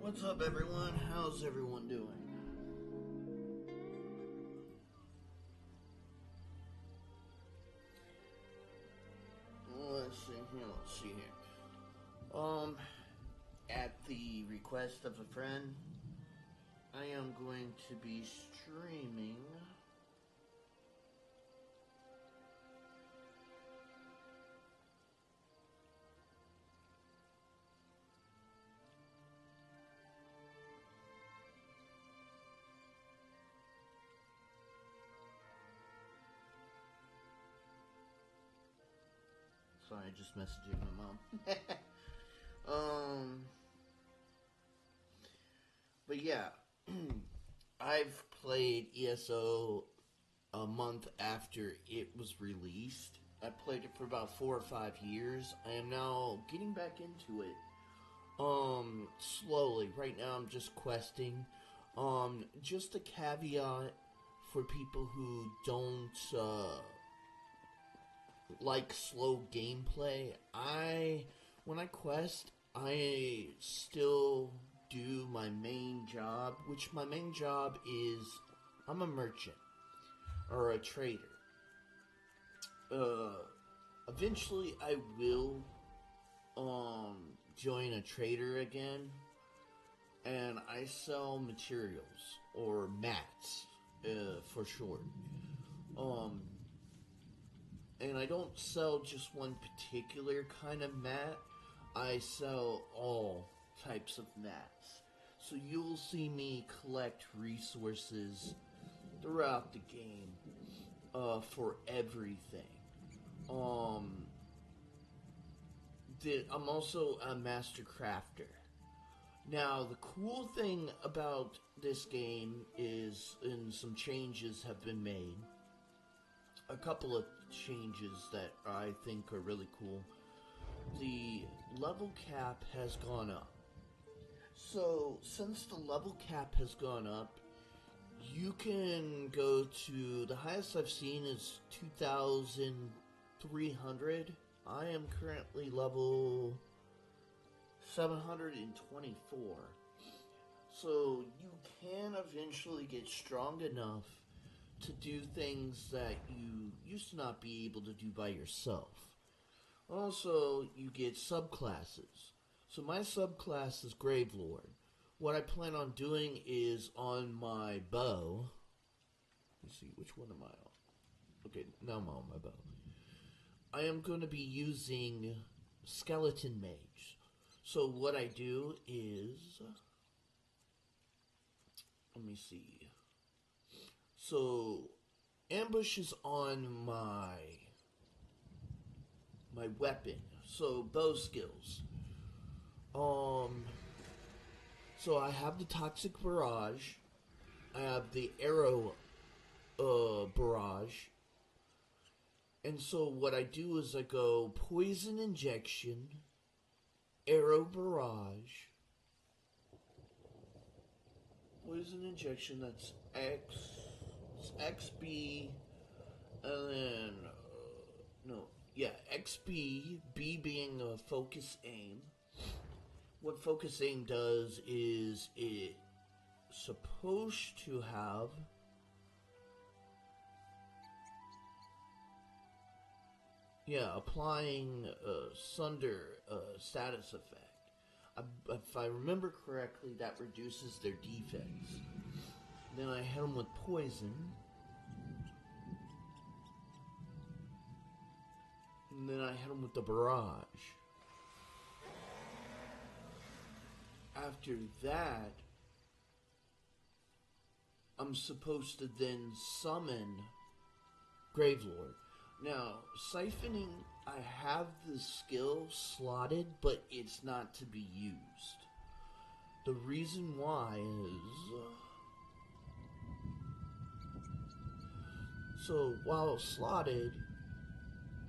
What's up, everyone? How's everyone doing? Let's see here. At the request of a friend, I am going to be streaming. Sorry, just messaging my mom. But yeah, I've played ESO a month after it was released. I played it for about 4 or 5 years. I am now getting back into it. Slowly. Right now I'm just questing. Just a caveat for people who don't, like slow gameplay. When I quest, I still do my main job, which my main job is I'm a merchant or a trader. Eventually I will join a trader again, and I sell materials or mats for short. And I don't sell just one particular kind of mat. I sell all types of mats. So you'll see me collect resources throughout the game for everything. I'm also a master crafter. Now, the cool thing about this game is, and some changes have been made. A couple of changes that I think are really cool. The level cap has gone up. So, since the level cap has gone up, you can go to, the highest I've seen is 2,300. I am currently level 724. So, you can eventually get strong enough to do things that you used to not be able to do by yourself. Also, you get subclasses. So my subclass is Gravelord. What I plan on doing is on my bow. Let's see, which one am I on? Okay, now I'm on my bow. I am going to be using Skeleton Mage. So what I do is, let me see. So ambush is on my weapon. So bow skills. So I have the Toxic Barrage. I have the Arrow Barrage. And so what I do is I go Poison Injection, Arrow Barrage, Poison Injection, that's XB, and then, XB, B being a Focus Aim. What Focus Aim does is it's supposed to have applying Sunder status effect. If I remember correctly, that reduces their defense. Then I hit them with Poison. And then I hit them with the Barrage. After that, I'm supposed to then summon Gravelord. Now, siphoning, I have the skill slotted, but it's not to be used. The reason why is, so while slotted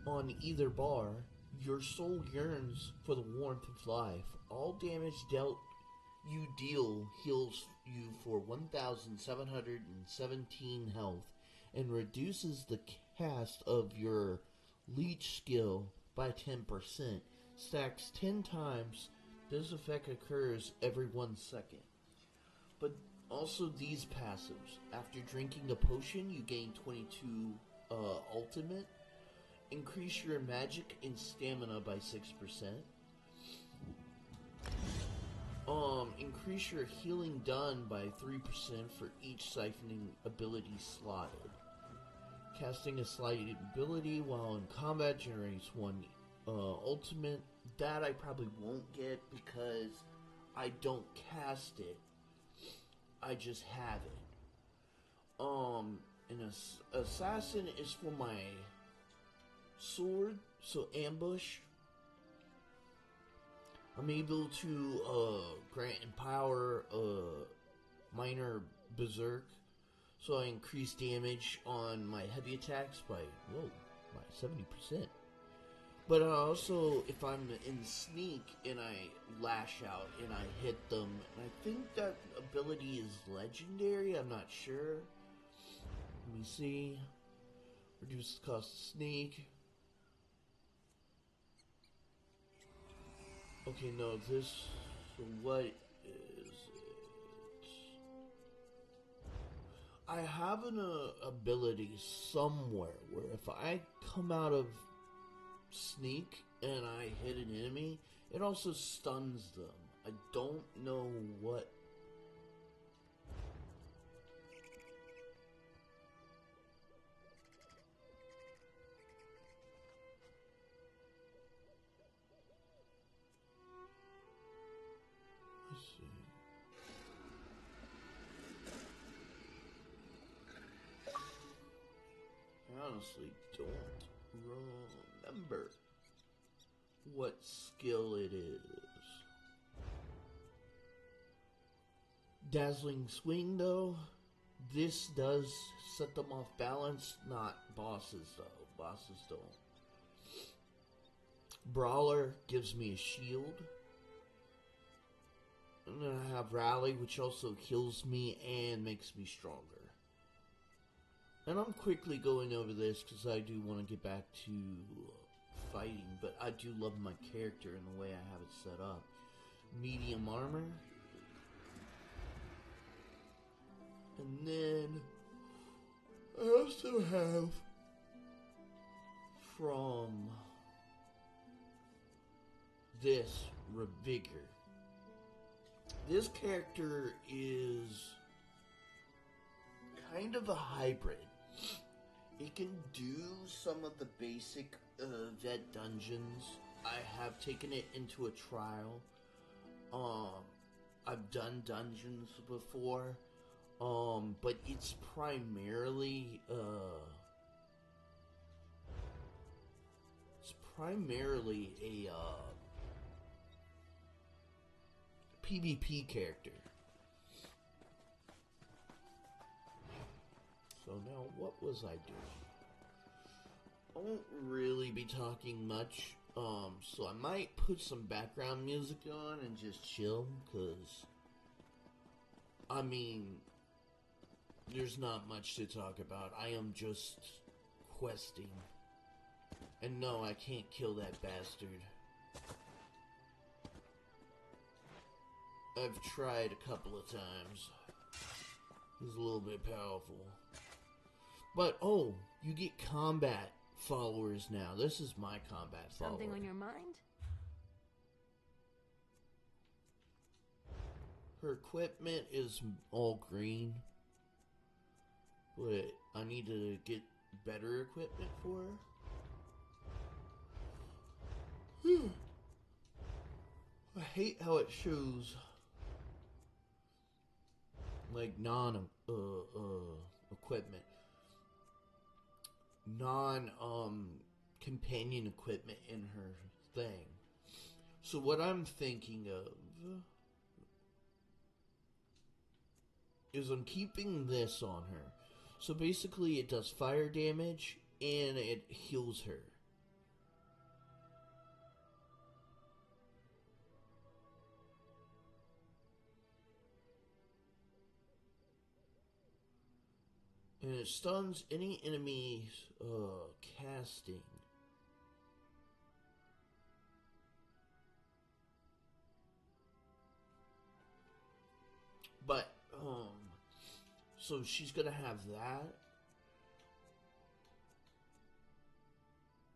on either bar, your soul yearns for the warmth of life. All damage dealt you deal heals you for 1,717 health and reduces the cast of your leech skill by 10%. Stacks 10 times This effect occurs every 1 second. But also these passives. After drinking a potion, you gain 22 ultimate. Increase your magic and stamina by 6%. Increase your healing done by 3% for each siphoning ability slotted. Casting a slotted ability while in combat generates 1 ultimate. That I probably won't get because I don't cast it. I just have it. An assassin is for my sword, so ambush. I'm able to grant empower minor berserk, so I increase damage on my heavy attacks by 70%. But also, if I'm in sneak and I lash out and I hit them, and I think that ability is legendary. I'm not sure. Let me see. Reduce the cost of sneak. Okay, no, this. So what is it? I have an ability somewhere where if I come out of sneak and I hit an enemy, it also stuns them. I don't know what. Let's see. I honestly don't remember what skill it is. Dazzling Swing, though. This does set them off balance, not bosses, though. Bosses don't. Brawler gives me a shield. And then I have Rally, which also heals me and makes me stronger. And I'm quickly going over this because I do want to get back to fighting, but I do love my character and the way I have it set up. Medium armor. And then I also have from this Revigor. This character is kind of a hybrid. It can do some of the basic vet dungeons. I have taken it into a trial. I've done dungeons before. But it's primarily a PvP character. So now, what was I doing? I won't really be talking much, so I might put some background music on and just chill, because, I mean, there's not much to talk about. I am just questing. And no, I can't kill that bastard. I've tried a couple of times. He's a little bit powerful. But, oh, you get combat followers now. This is my combat follower. Something on your mind? Her equipment is all green. But I need to get better equipment for her. I hate how it shows like equipment. Companion equipment in her thing. So what I'm thinking of is I'm keeping this on her. So basically it does fire damage and it heals her. And it stuns any enemy casting. But, so she's gonna have that.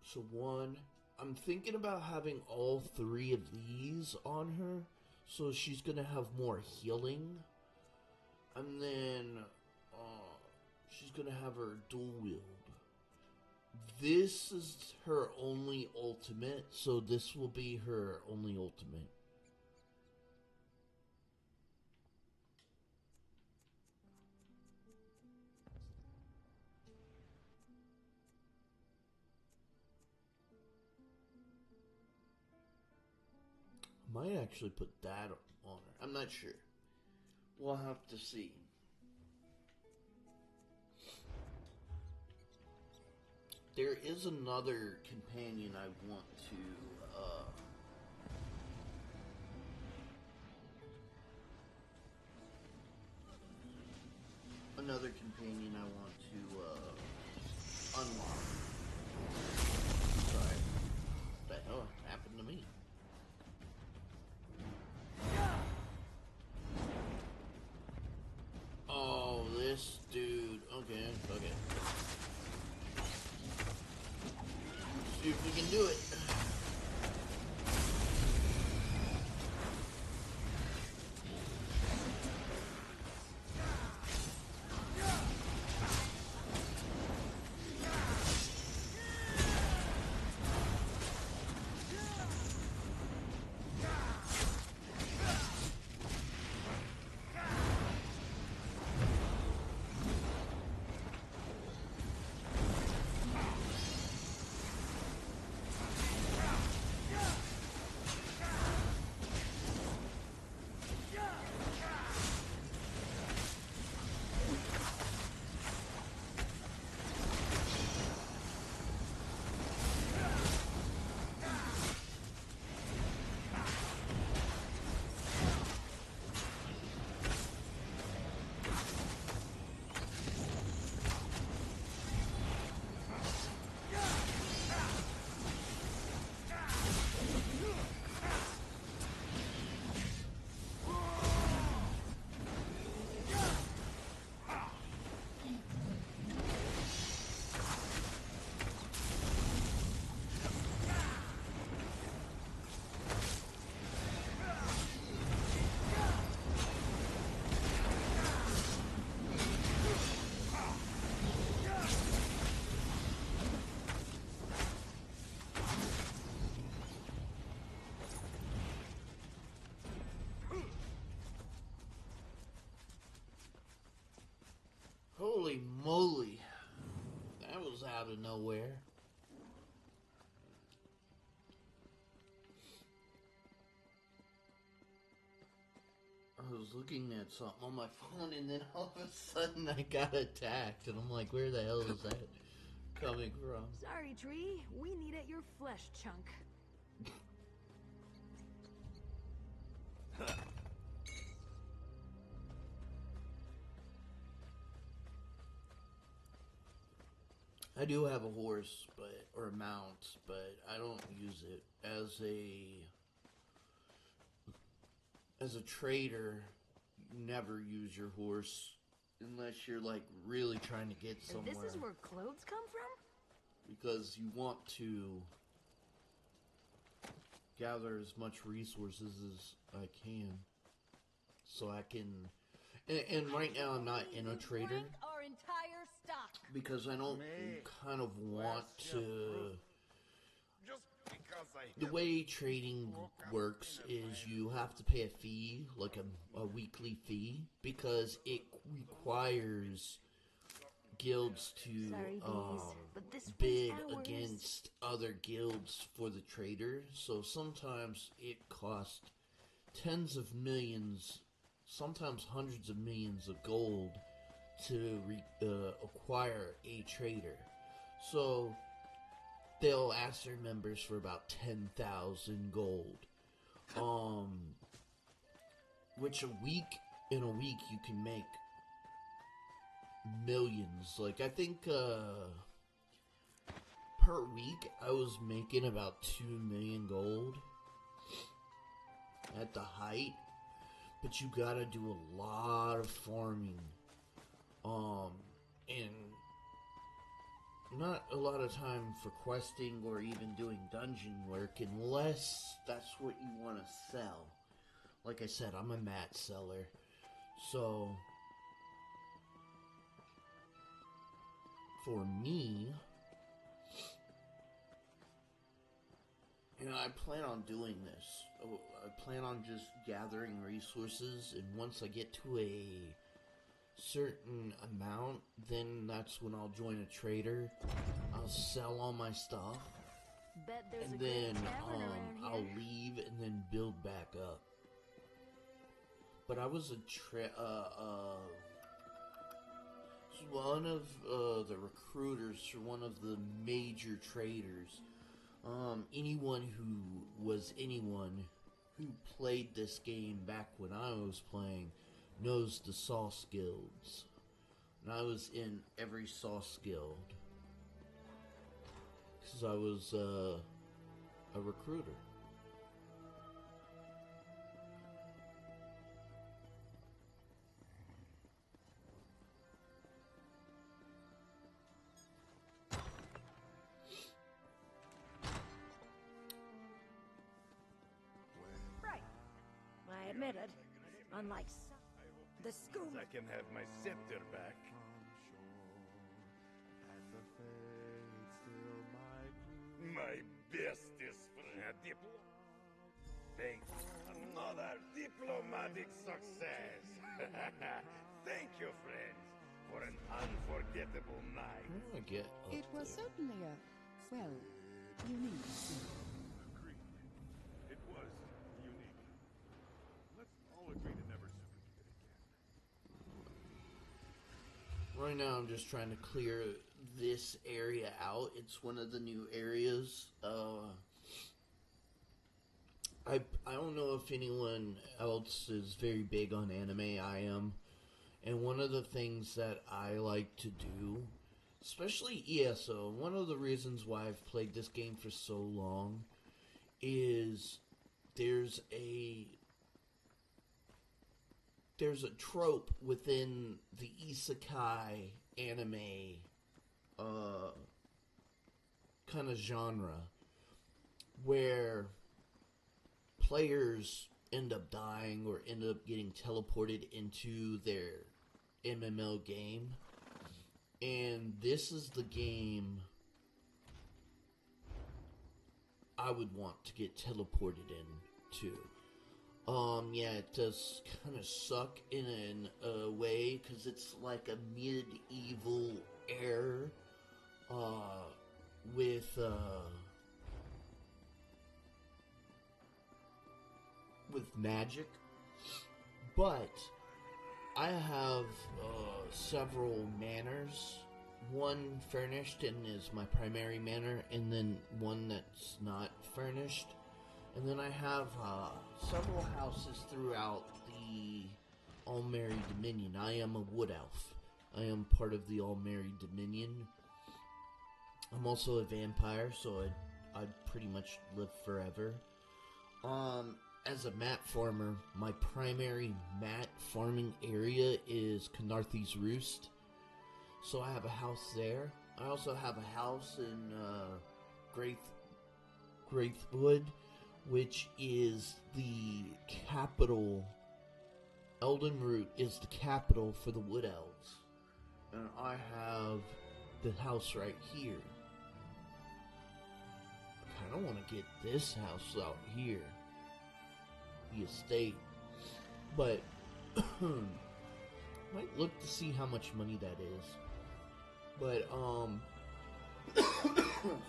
So one, I'm thinking about having all three of these on her. So she's gonna have more healing. And then, she's gonna have her dual wield. This is her only ultimate, so this will be her only ultimate. Might actually put that on her. I'm not sure. We'll have to see. There is another companion I want to, unlock. Sorry. What the hell happened to me? Oh, this dude. Okay. See if we can do it. Holy moly. That was out of nowhere. I was looking at something on my phone and then all of a sudden I got attacked and I'm like, where the hell is that coming from? Sorry, Tree. We needed your flesh chunk. I do have a horse, or a mount, but I don't use it as a trader. You never use your horse unless you're like really trying to get somewhere. This is where clothes come from? Because you want to gather as much resources as I can, so I can. And right now I'm not in a trader our entire stock. because I don't kind of want to. The way trading works is you have to pay a fee, like a weekly fee, because it requires guilds to bid against other guilds for the trader. So sometimes it costs tens of millions, sometimes hundreds of millions of gold to acquire a trader. So they'll ask their members for about 10,000 gold. Which in a week you can make millions. Like, I think, per week I was making about 2 million gold at the height. but you gotta do a lot of farming, and not a lot of time for questing or even doing dungeon work unless that's what you want to sell. Like I said, I'm a mat seller, so for me, I plan on doing this. I plan on just gathering resources, and once I get to a certain amount, then that's when I'll join a trader. I'll sell all my stuff, Bet there's and a great then tavern around I'll here. leave and then build back up. But I was one of the recruiters for one of the major traders. Anyone who played this game back when I was playing knows the Sauce Guilds. And I was in every Sauce Guild. Because I was a recruiter. Right. I admit it. Unlike the school. I can have my scepter back. My bestest friend. Thank another diplomatic success. Thank you, friends, for an unforgettable night. How do I get up It was there? certainly a, well, unique. Agreed. It was unique. Let's all agree to never speak of it again. Right now I'm just trying to clear this area out. It's one of the new areas. I don't know if anyone else is very big on anime. I am. And one of the things that I like to do, especially ESO, one of the reasons why I've played this game for so long is there's a trope within the isekai anime kind of genre where players end up dying or end up getting teleported into their MMO game. And this is the game I would want to get teleported into. Yeah, it does kind of suck in a way, because it's like a medieval air, with magic. But I have, several manors. One furnished and is my primary manor, and then one that's not furnished. And then I have several houses throughout the Almeri Dominion. I am a wood elf. I am part of the Almeri Dominion. I'm also a vampire, so I'd pretty much live forever. As a mat farmer, my primary mat farming area is Canarthy's Roost. So I have a house there. I also have a house in Graithwood, which is the capital. Eldenroot is the capital for the Wood Elves. And I have the house right here. I kind of want to get this house out here. The estate. But might look to see how much money that is. But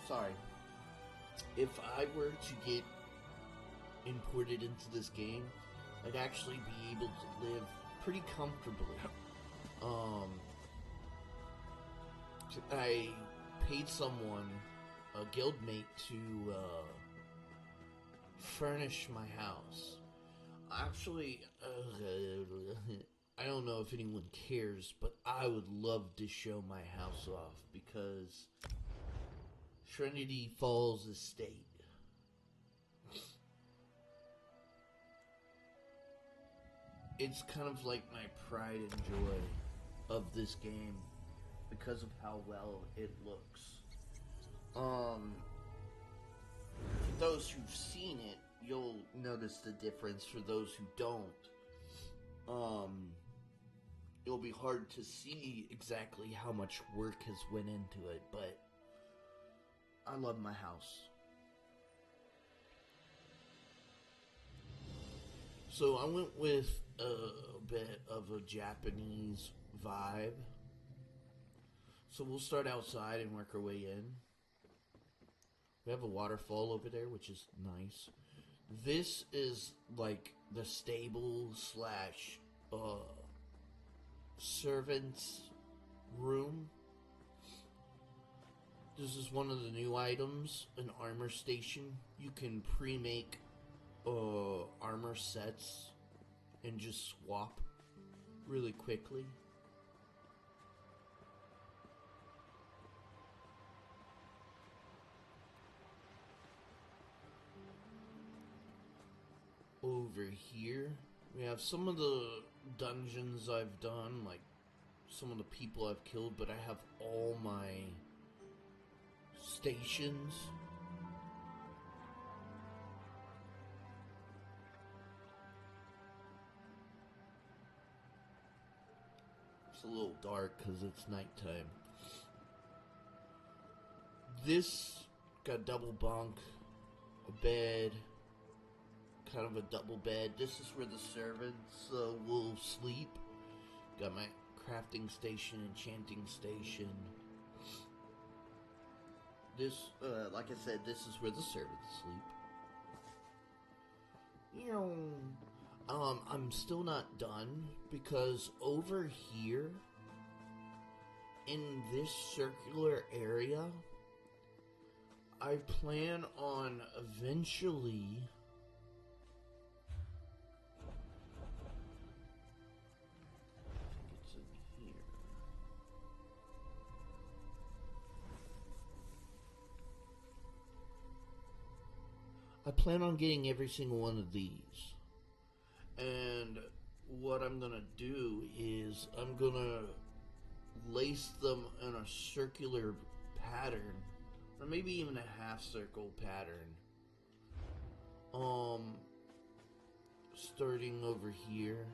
sorry. If I were to get imported into this game, I'd actually be able to live pretty comfortably. I paid someone, a guildmate, to furnish my house. Actually, I don't know if anyone cares, but I would love to show my house off, because Trinity Falls Estate. it's kind of like my pride and joy of this game because of how well it looks. For those who've seen it, you'll notice the difference. For those who don't, it'll be hard to see exactly how much work has went into it, but I love my house. So I went with a bit of a Japanese vibe. So we'll start outside and work our way in. We have a waterfall over there, which is nice. This is like the stable slash servant's room. This is one of the new items, an armor station. You can pre-make armor sets and just swap really quickly. Over here, we have some of the dungeons I've done, like some of the people I've killed, but I have all my stations. It's a little dark because it's nighttime. This got double bunk, a bed, kind of a double bed. This is where the servants will sleep. Got my crafting station, enchanting station. This, like I said, this is where the servants sleep. You know, I'm still not done because over here in this circular area, I plan on eventually I plan on getting every single one of these. And what I'm going to do is I'm going to lace them in a circular pattern, or maybe even a half circle pattern. Starting over here,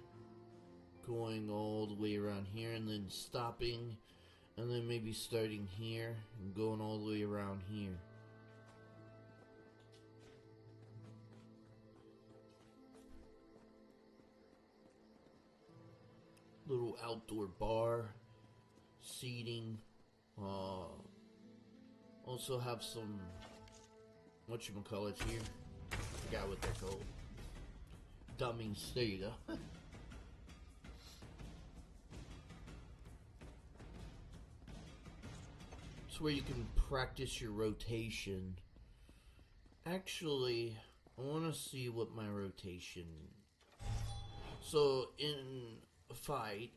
going all the way around here, and then stopping, and then maybe starting here and going all the way around here. Little outdoor bar, seating. Also have some whatchamacallits here. Forgot what they're called. Dummies. There you go. It's where you can practice your rotation. Actually, I want to see what my rotation. So in a fight,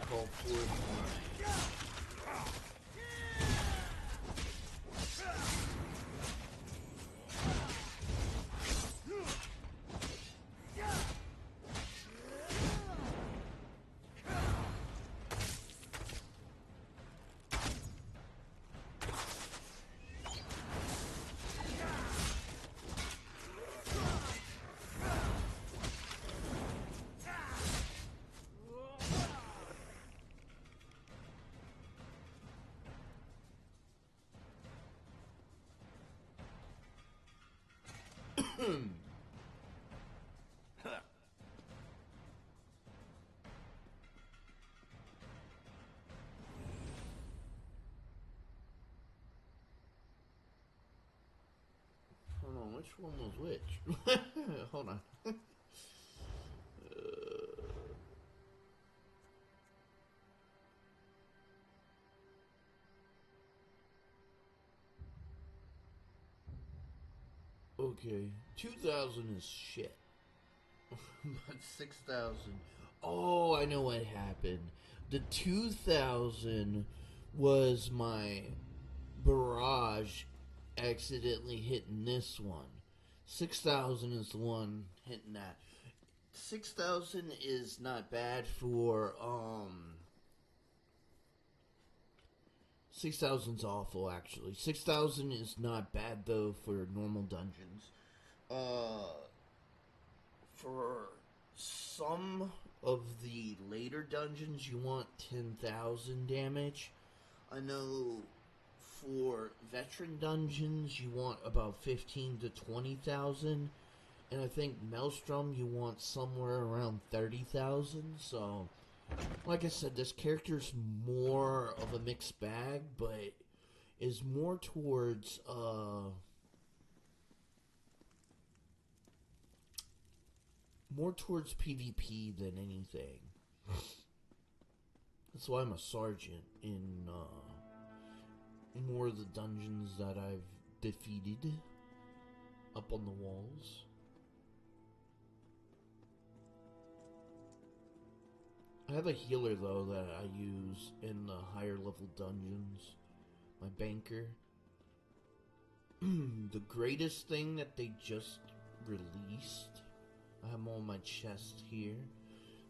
call forth hold on, which one was which? Hold on. Okay, 2000 is shit. But 6,000. Oh, I know what happened. The 2,000 was my barrage accidentally hitting this one. 6,000 is the one hitting that. 6,000 is not bad for 6,000's awful actually. 6,000 is not bad though for normal dungeons. For some of the later dungeons you want 10,000 damage. I know for veteran dungeons you want about 15 to 20,000. And I think Maelstrom you want somewhere around 30,000. So, like I said, this character's more of a mixed bag, but is more towards PvP than anything. That's why I'm a sergeant in more of the dungeons that I've defeated up on the walls. I have a healer though that I use in the higher level dungeons. My banker. The greatest thing that they just released. I have them on my chest here.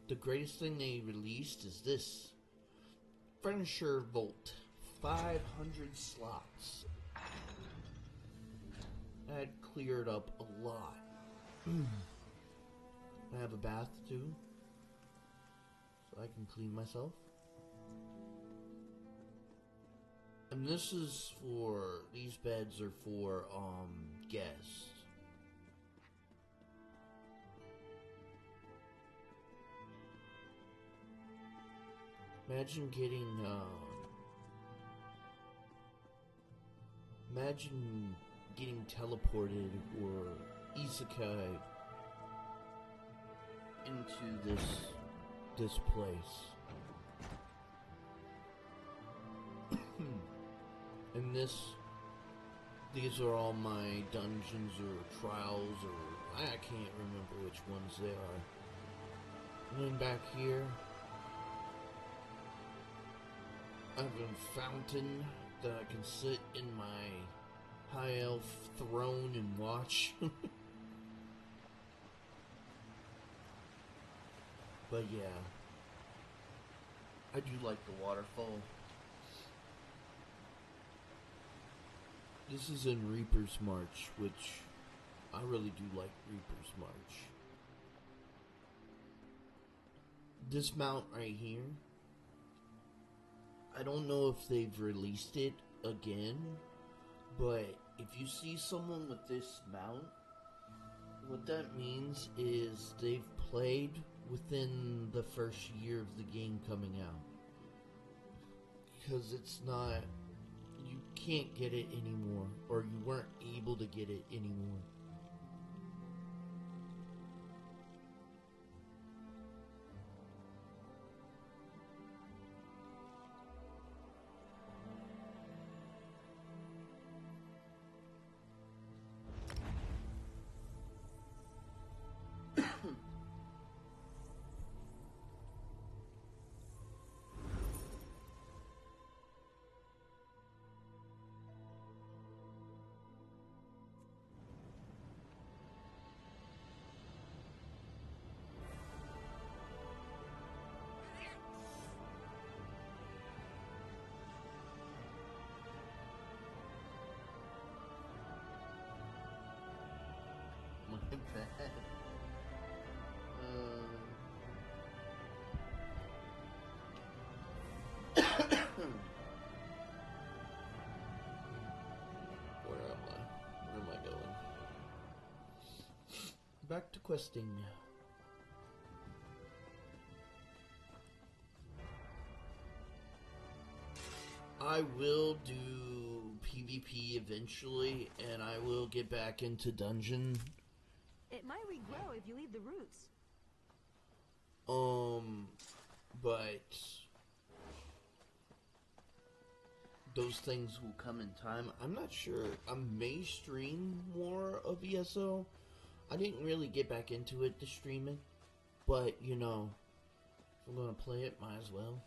The greatest thing they released is this. Furniture Vault. 500 slots. That cleared up a lot. I have a bath too. I can clean myself. And this is for, these beds are for, guests. Imagine getting teleported or isekai into this place. And these are all my dungeons or trials, or I can't remember which ones they are. And then back here, I have a fountain that I can sit in my high elf throne and watch. But yeah, I do like the waterfall. This is in Reaper's March, which I really do like Reaper's March. This mount right here, I don't know if they've released it again, but if you see someone with this mount, what that means is they've played within the first year of the game coming out. Because it's not, you can't get it anymore, or you weren't able to get it anymore. Bad. Where am I? Where am I going? Back to questing. I will do PvP eventually, and I will get back into dungeon. It might regrow if you leave the roots. But those things will come in time. I'm not sure. I may stream more of ESO. I didn't really get back into it to stream it. But, you know, if we're gonna play it, might as well.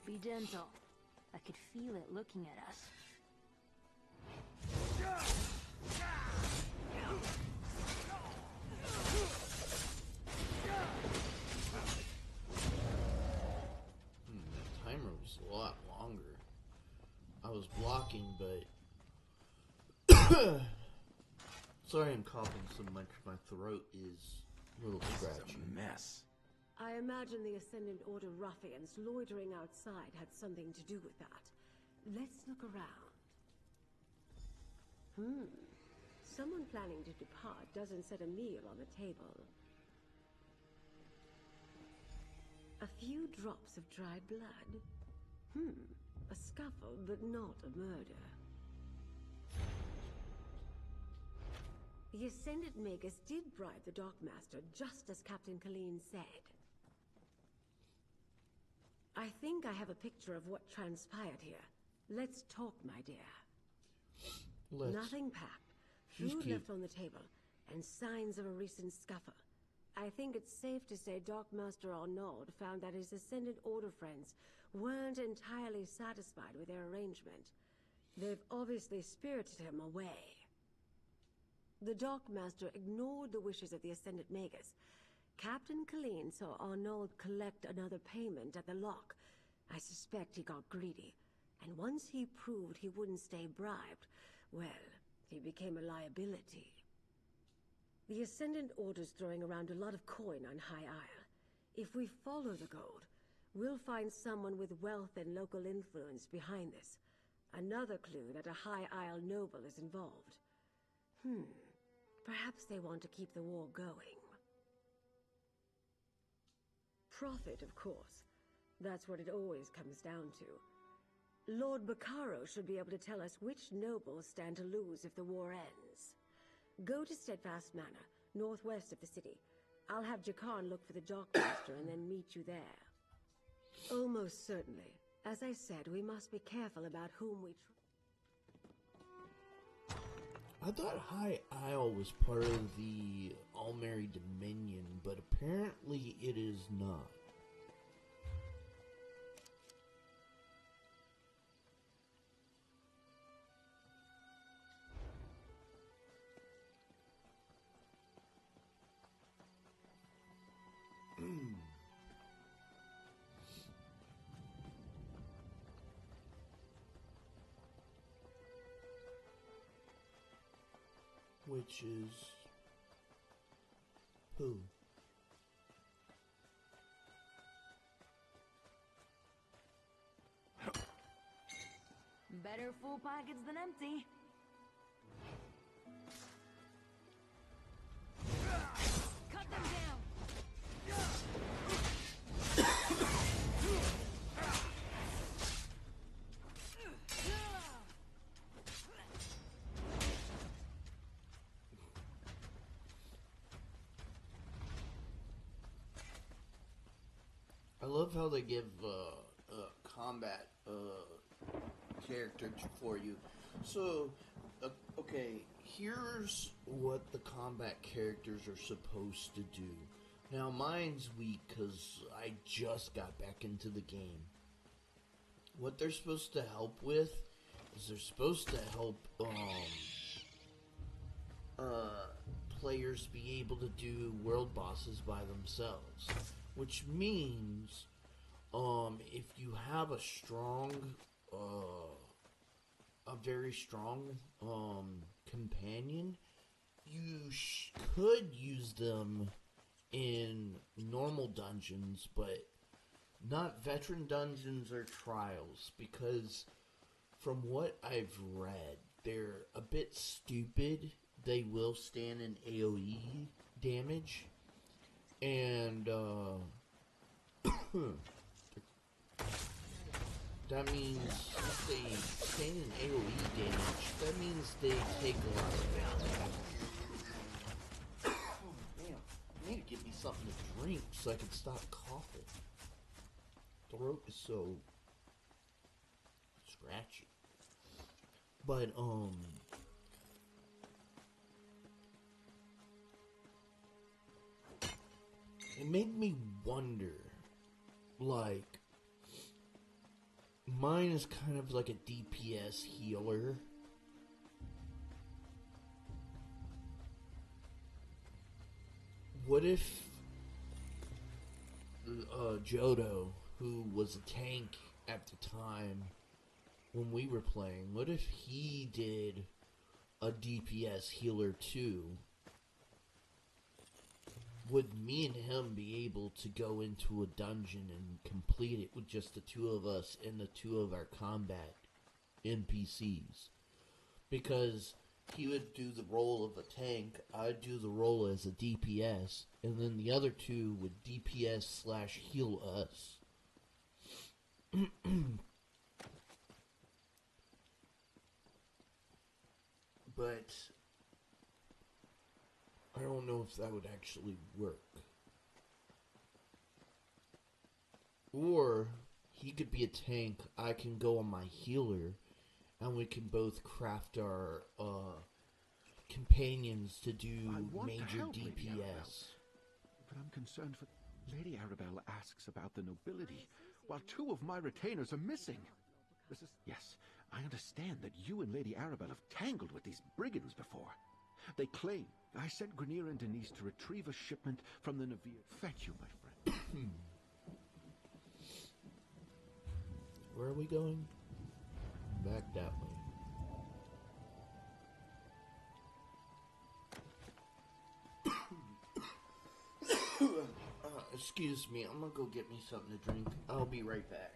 Be gentle. I could feel it looking at us. The timer was a lot longer. I was blocking, but... Sorry I'm coughing so much. My throat is a little scratchy. Mess. I imagine the Ascendant Order ruffians loitering outside had something to do with that. Let's look around. Someone planning to depart doesn't set a meal on the table. A few drops of dried blood. A scuffle, but not a murder. The Ascendant Magus did bribe the Dockmaster, just as Captain Colleen said. I think I have a picture of what transpired here. Let's talk, my dear. Let's. Nothing packed, She's food cute. left on the table, and signs of a recent scuffle. I think it's safe to say Dockmaster Arnaud found that his Ascendant Order friends weren't entirely satisfied with their arrangement. They've obviously spirited him away. The Dockmaster ignored the wishes of the Ascendant Magus. Captain Colleen saw Arnaud collect another payment at the lock. I suspect he got greedy, and once he proved he wouldn't stay bribed, well, he became a liability. The Ascendant Order's throwing around a lot of coin on High Isle. If we follow the gold, we'll find someone with wealth and local influence behind this. Another clue that a High Isle noble is involved. Perhaps they want to keep the war going. Profit, of course. That's what it always comes down to. Lord Bacaro should be able to tell us which nobles stand to lose if the war ends. Go to Steadfast Manor, northwest of the city. I'll have Jakarn look for the Dockmaster and then meet you there. Almost certainly. As I said, we must be careful about whom we I thought High Isle was part of the Almeri Dominion, but apparently it is not. Which is who? Better full pockets than empty. Cut them down. I love how they give combat character for you. So, okay, here's what the combat characters are supposed to do. Now, mine's weak because I just got back into the game. What they're supposed to help with is they're supposed to help players be able to do world bosses by themselves. Which means, if you have a strong, a very strong, companion, you could use them in normal dungeons, but not veteran dungeons or trials, because from what I've read, they're a bit stupid. They will stand in AoE damage. And, that means if they stand in AoE damage, that means they take a lot of damage. Oh, damn. I need to get me something to drink so I can stop coughing. Throat is so scratchy. But it made me wonder, like, mine is kind of like a DPS healer. What if Jodo, who was a tank at the time when we were playing, what if he did a DPS healer too? Would me and him be able to go into a dungeon and complete it with just the two of us and the two of our combat NPCs? Because he would do the role of a tank, I'd do the role as a DPS, and then the other two would DPS / heal us. But I don't know if that would actually work. Or he could be a tank, I can go on my healer, and we can both craft our companions to do major DPS. But I'm concerned for... Lady Arabelle asks about the nobility, while 2 of my retainers are missing. This is... Yes, I understand that you and Lady Arabelle have tangled with these brigands before. They claim I sent Grenier and Denise to retrieve a shipment from the Navir. Thank you, my friend. Where are we going? Back that way. Excuse me, I'm gonna go get me something to drink. I'll be right back.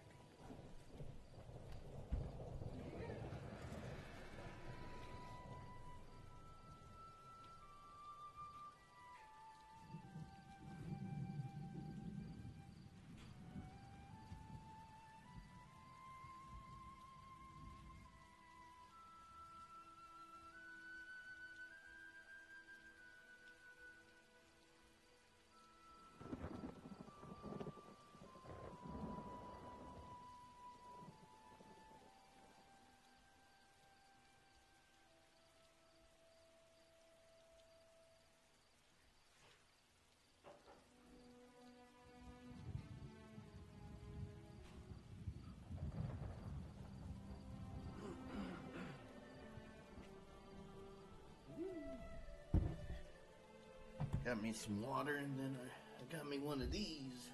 Got me some water, and then I got me one of these.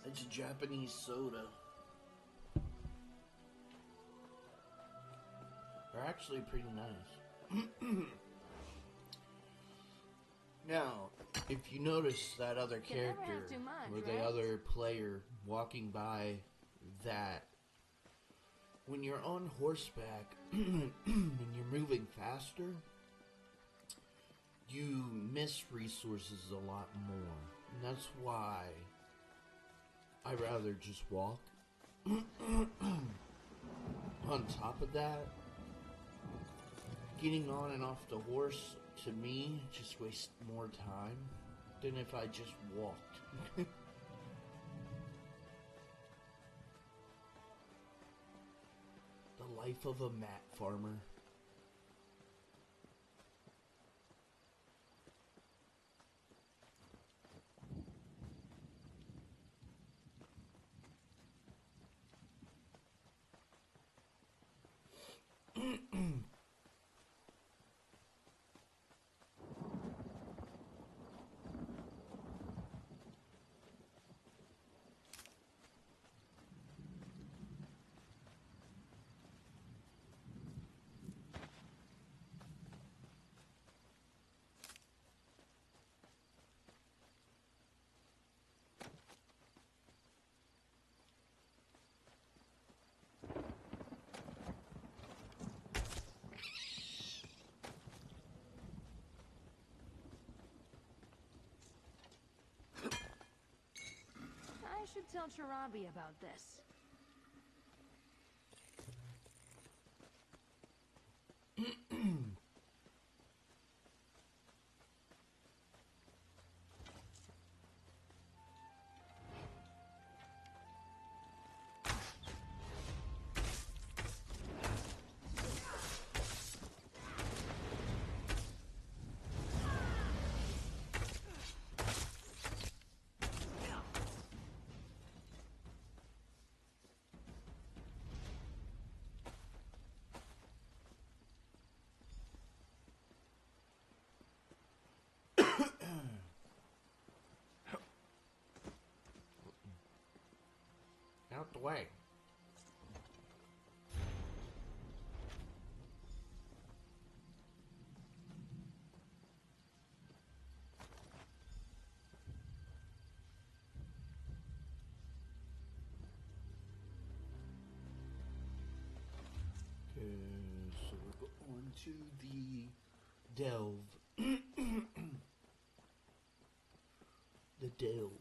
It's a Japanese soda. They're actually pretty nice. Now, if you notice that other character, or the other player walking by that, when you're on horseback and you're moving faster, you miss resources a lot more. And that's why I'd rather just walk. On top of that, getting on and off the horse, to me, just wastes more time than if I just walked. The life of a mat farmer. I should tell Charabi about this. out the way. So we're going to the delve. The delve.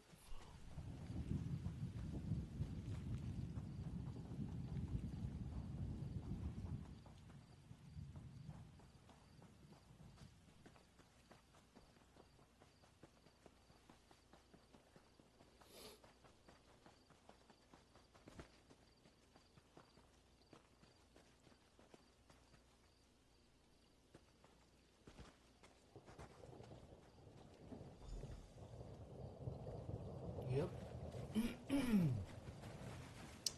Yep.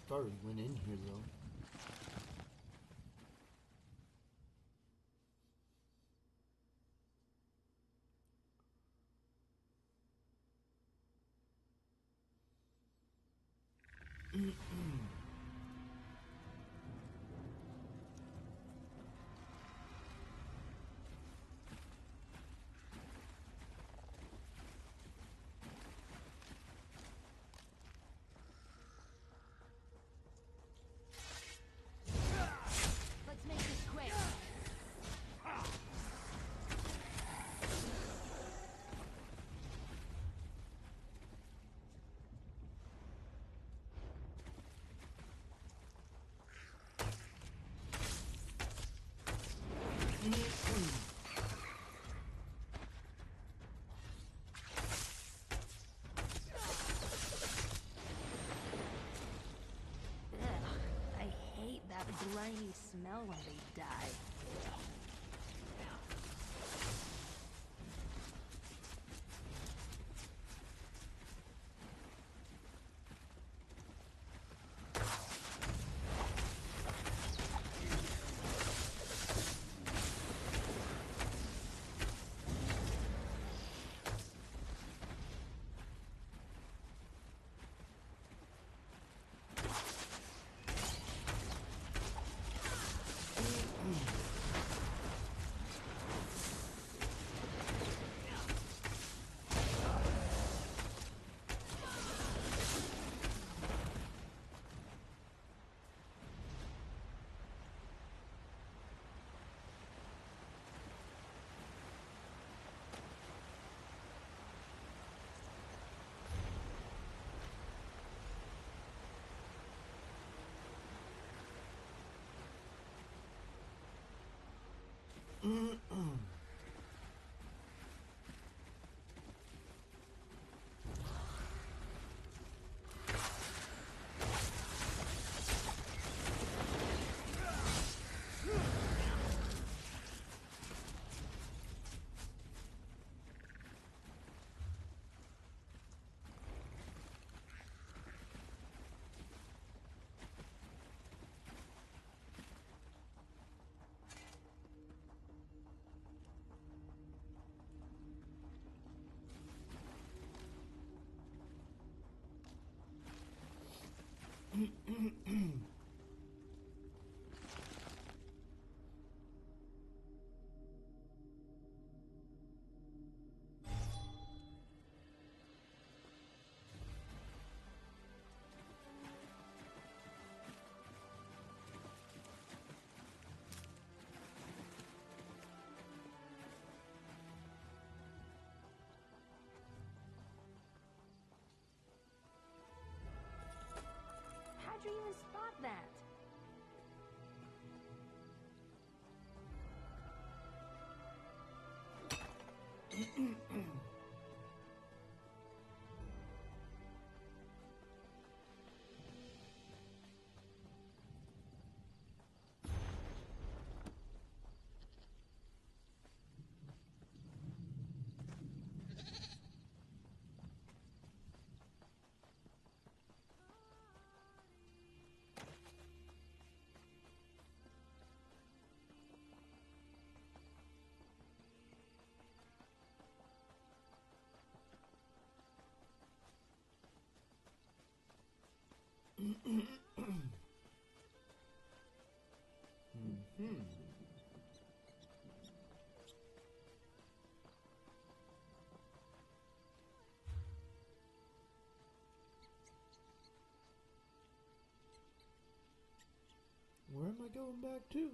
Thought we went in here though. Let's make this quick. Ugh, I hate that grimy smell when they die. How'd you even spot that? Where am I going back to?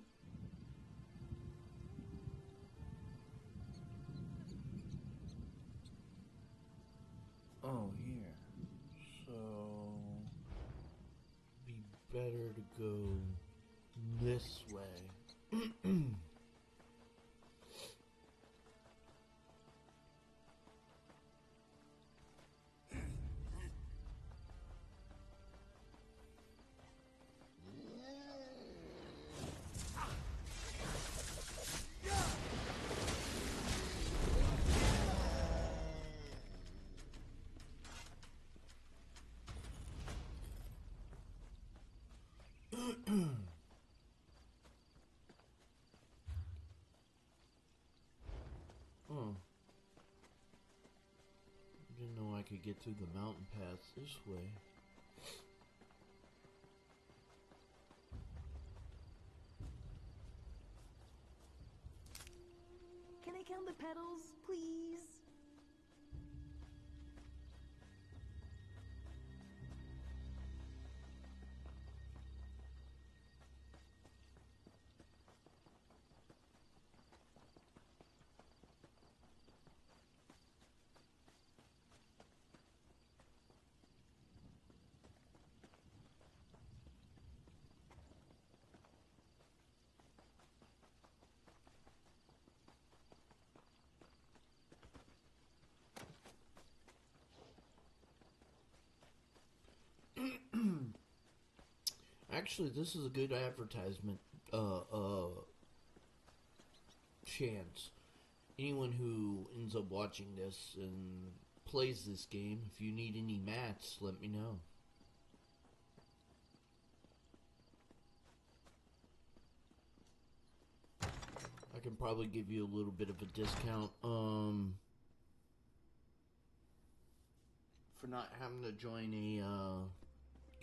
Oh, here. So, be better to go this way. Oh. Didn't know I could get through the mountain paths this way. Can I count the petals, please? Actually, this is a good advertisement chance. Anyone who ends up watching this and plays this game, if you need any mats, let me know. I can probably give you a little bit of a discount for not having to join a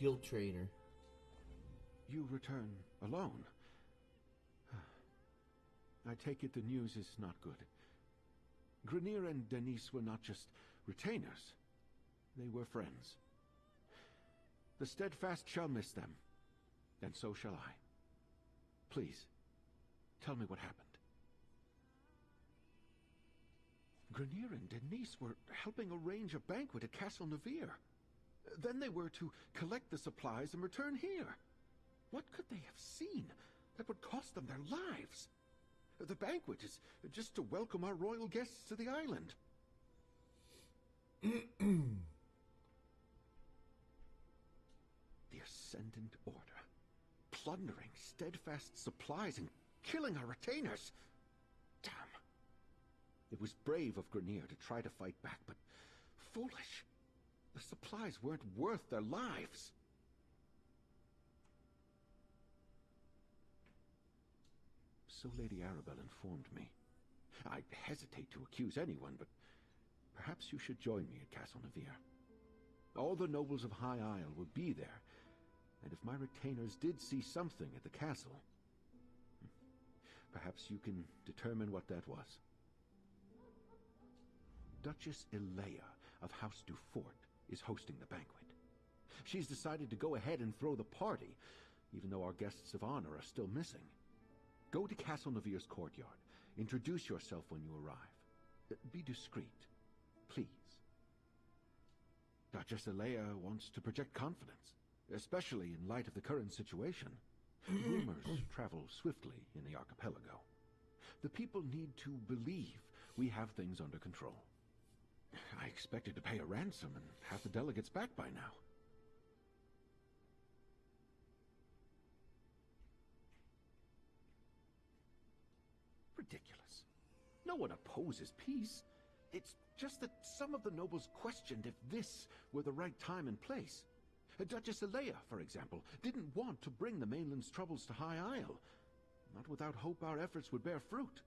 guild trader. You return alone? I take it the news is not good. Grenier and Denise were not just retainers. They were friends. The Steadfast shall miss them, and so shall I. Please, tell me what happened. Grenier and Denise were helping arrange a banquet at Castle Navir. Then they were to collect the supplies and return here. What could they have seen that would cost them their lives? The banquet is just to welcome our royal guests to the island. The Ascendant Order. Plundering Steadfast supplies and killing our retainers. Damn. It was brave of Grenier to try to fight back, but foolish. The supplies weren't worth their lives. So Lady Arabelle informed me. I hesitate to accuse anyone, but perhaps you should join me at Castle Navir. All the nobles of High Isle will be there, and if my retainers did see something at the castle, perhaps you can determine what that was. Duchess Elea of House Dufort is hosting the banquet. She's decided to go ahead and throw the party, even though our guests of honor are still missing. Go to Castle Navir's courtyard. Introduce yourself when you arrive. Be discreet, please. Duchess Elea wants to project confidence, especially in light of the current situation. Rumors travel swiftly in the archipelago. The people need to believe we have things under control. I expected to pay a ransom and have the delegates back by now. Ridiculous. No one opposes peace. It's just that some of the nobles questioned if this were the right time and place. Duchess Elea, for example, didn't want to bring the mainland's troubles to High Isle. Not without hope our efforts would bear fruit.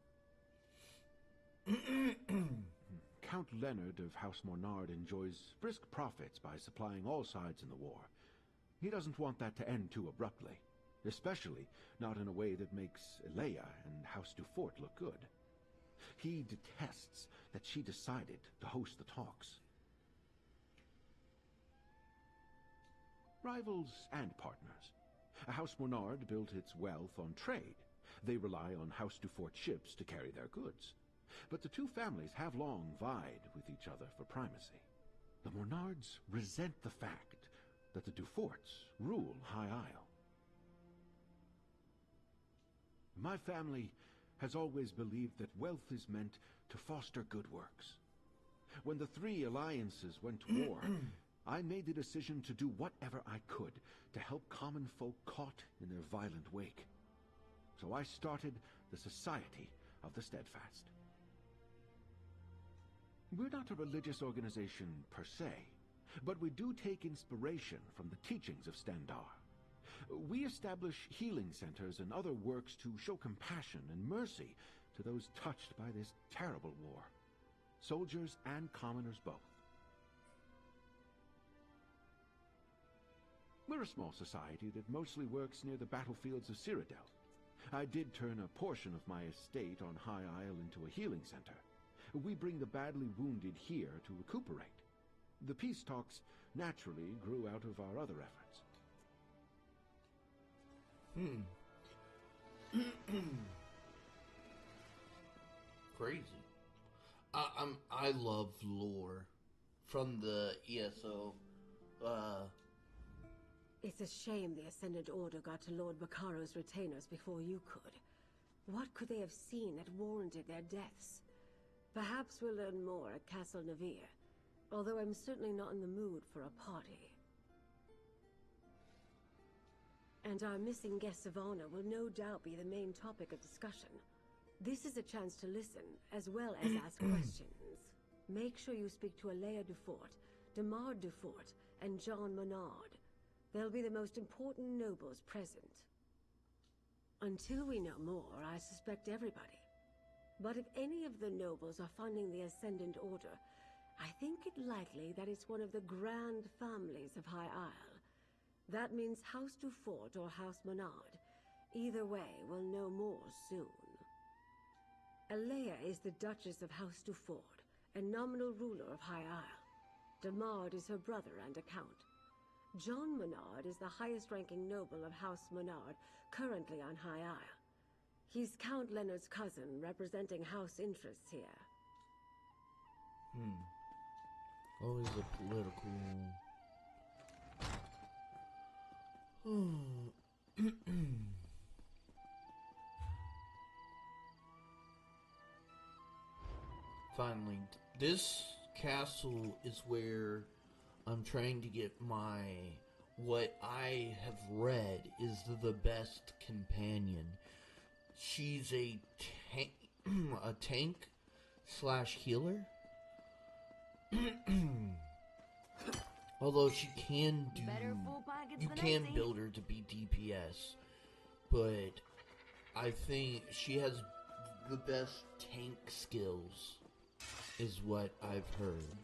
Count Leonard of House Mornard enjoys brisk profits by supplying all sides in the war. He doesn't want that to end too abruptly, especially not in a way that makes Leia and House Dufort look good. He detests that she decided to host the talks. Rivals and partners. House Monard built its wealth on trade. They rely on House Dufort ships to carry their goods. But the two families have long vied with each other for primacy. The Monards resent the fact that the Duforts rule High Isle. My family has always believed that wealth is meant to foster good works. When the three alliances went to war, I made the decision to do whatever I could to help common folk caught in their violent wake. So I started the Society of the Steadfast. We're not a religious organization per se, but we do take inspiration from the teachings of Standar. We establish healing centers and other works to show compassion and mercy to those touched by this terrible war, soldiers and commoners both. We're a small society that mostly works near the battlefields of Cyrodiil. I did turn a portion of my estate on High Isle into a healing center. We bring the badly wounded here to recuperate. The peace talks naturally grew out of our other efforts. Crazy. I love lore from the ESO. It's a shame the Ascendant Order got to Lord Baccaro's retainers before you could. What could they have seen that warranted their deaths? Perhaps we'll learn more at Castle Navir, although I'm certainly not in the mood for a party. And our missing guests of honor will no doubt be the main topic of discussion. This is a chance to listen, as well as ask questions. Make sure you speak to Alea Dufort, Demard Dufort, and John Menard. They'll be the most important nobles present. Until we know more, I suspect everybody. But if any of the nobles are funding the Ascendant Order, I think it likely that it's one of the grand families of High Isle. That means House Dufort or House Menard. Either way, we'll know more soon. Alea is the Duchess of House Dufort, and nominal ruler of High Isle. Demard is her brother and a count. John Menard is the highest-ranking noble of House Menard, currently on High Isle. He's Count Leonard's cousin, representing house interests here. Always a political... Finally, this castle is where I'm trying to get what I have read is the best companion. She's a tank slash healer. Although she can do, you can build her to be DPS, but I think she has the best tank skills, is what I've heard.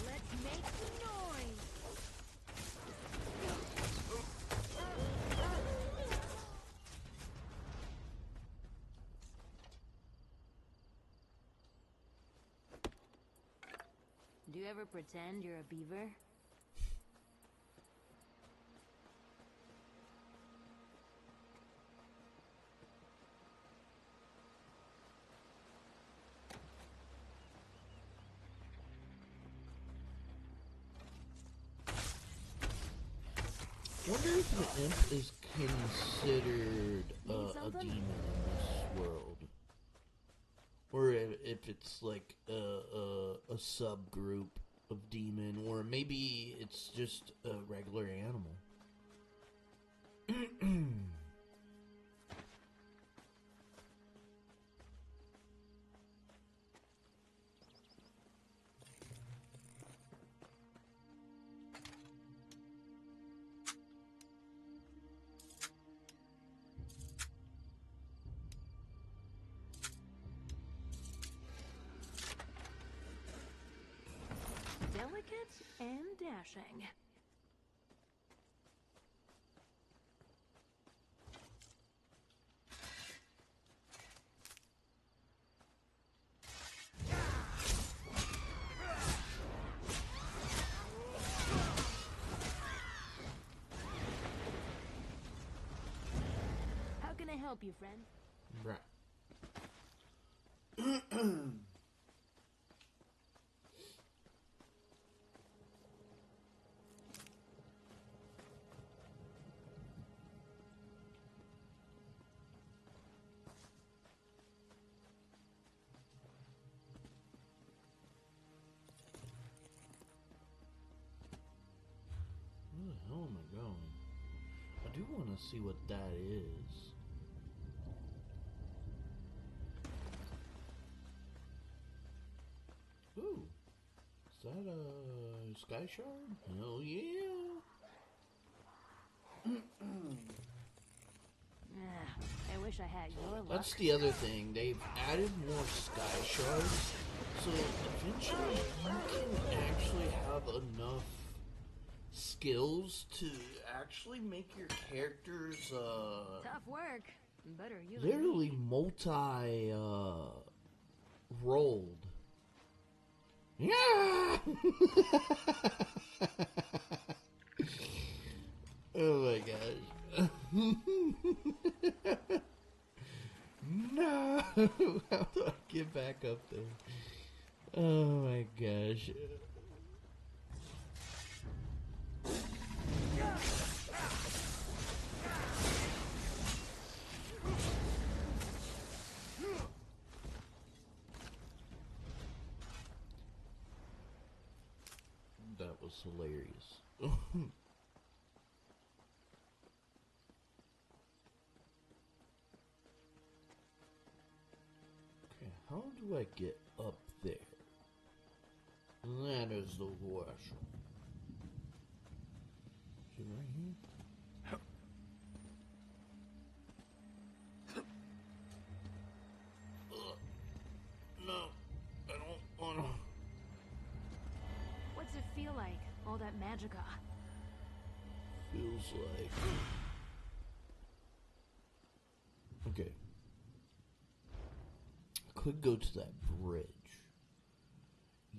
Let's make some noise. Do you ever pretend you're a beaver? I wonder if the imp is considered a demon in this world. Or if it's like a subgroup of demon, or maybe it's just a regular animal. delicate and dashing. How can I help you, friend? Right. Where the hell am I going? I do want to see what that is. Ooh. Is that a sky shard? Hell yeah. I wish I had your luck. That's the other thing. They've added more sky shards. So eventually you can actually have enough skills to actually make your characters Tough work. Better you than literally me. rolled. Yeah. Oh my gosh. No. How do I get back up there? Oh my gosh. That was hilarious. Okay, how do I get up there? That is the question. Is it right here? No, I don't wanna. What's it feel like? All that magica. Feels like. Okay. I could go to that bridge.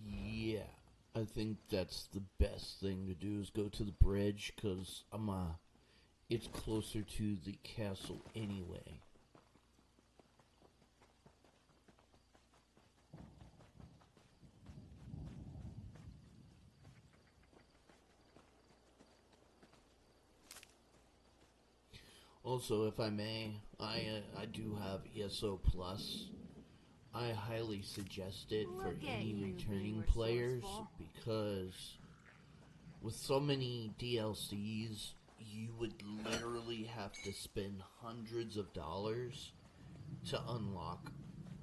Yeah, I think that's the best thing to do is go to the bridge because it's closer to the castle anyway. Also, if I may, I do have ESO Plus. I highly suggest it for Look at any you returning being players resourceful. because with so many DLCs, you would literally have to spend hundreds of dollars to unlock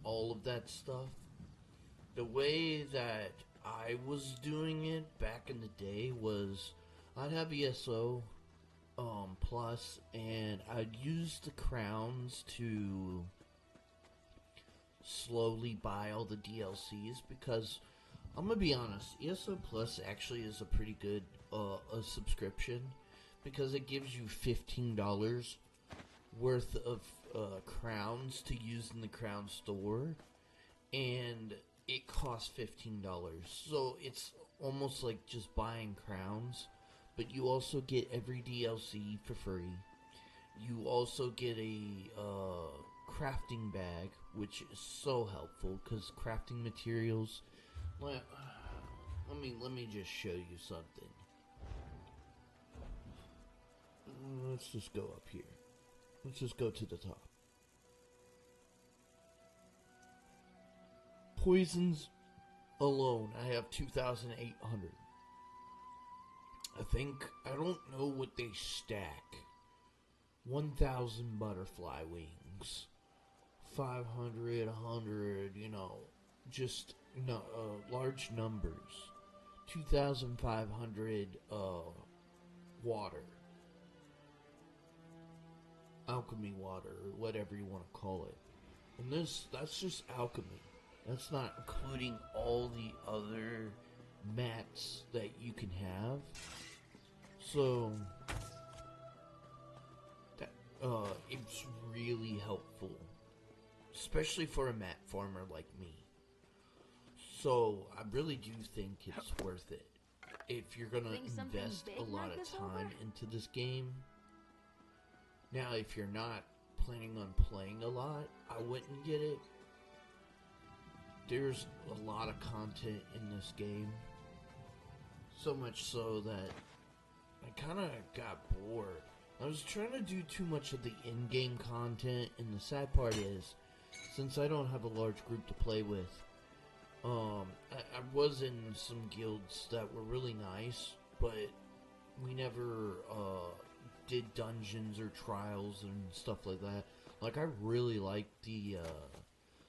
all of that stuff. The way that I was doing it back in the day was I'd have ESO Plus, and I'd use the crowns to slowly buy all the DLCs because I'm gonna be honest, ESO Plus actually is a pretty good a subscription because it gives you $15 worth of crowns to use in the crown store, and it costs $15. So it's almost like just buying crowns, but you also get every DLC for free. You also get a crafting bag, which is so helpful because crafting materials. Let me just show you something. Let's just go up here. Let's just go to the top. Poisons alone, I have 2,800. I don't know what they stack. 1,000 butterfly wings. 500, 100, just large numbers. 2,500 water. Alchemy water, or whatever you want to call it. And that's just alchemy. That's not including all the other mats that you can have. So that it's really helpful, especially for a mat farmer like me. So I really do think it's worth it if you're gonna invest a lot of time into this game. Now, if you're not planning on playing a lot, I wouldn't get it. There's a lot of content in this game. So much so that I kind of got bored. I was trying to do too much of the in-game content, and the sad part is, since I don't have a large group to play with, I was in some guilds that were really nice, but we never did dungeons or trials and stuff like that. Like, I really liked the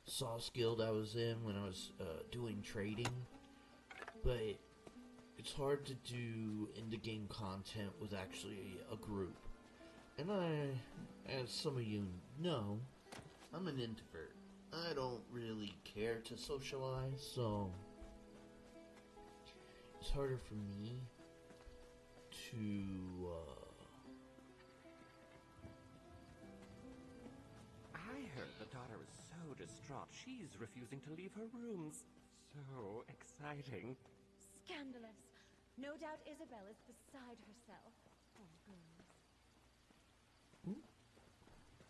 Sauce guild I was in when I was doing trading, but it's hard to do in-the-game content with actually a group. And as some of you know, I'm an introvert. I don't really care to socialize, so it's harder for me to I heard the daughter is so distraught she's refusing to leave her rooms. So exciting. Scandalous. No doubt Isabel is beside herself. Poor girls.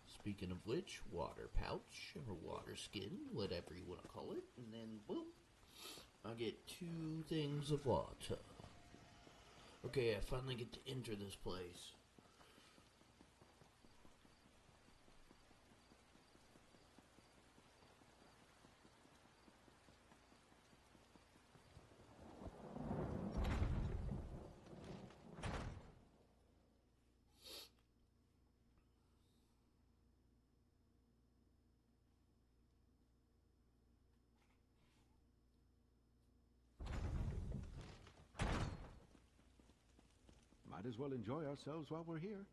Speaking of which, water pouch, or water skin, whatever you want to call it, and then, boom, I get 2 things of water. Okay, I finally get to enter this place. Might as well enjoy ourselves while we're here.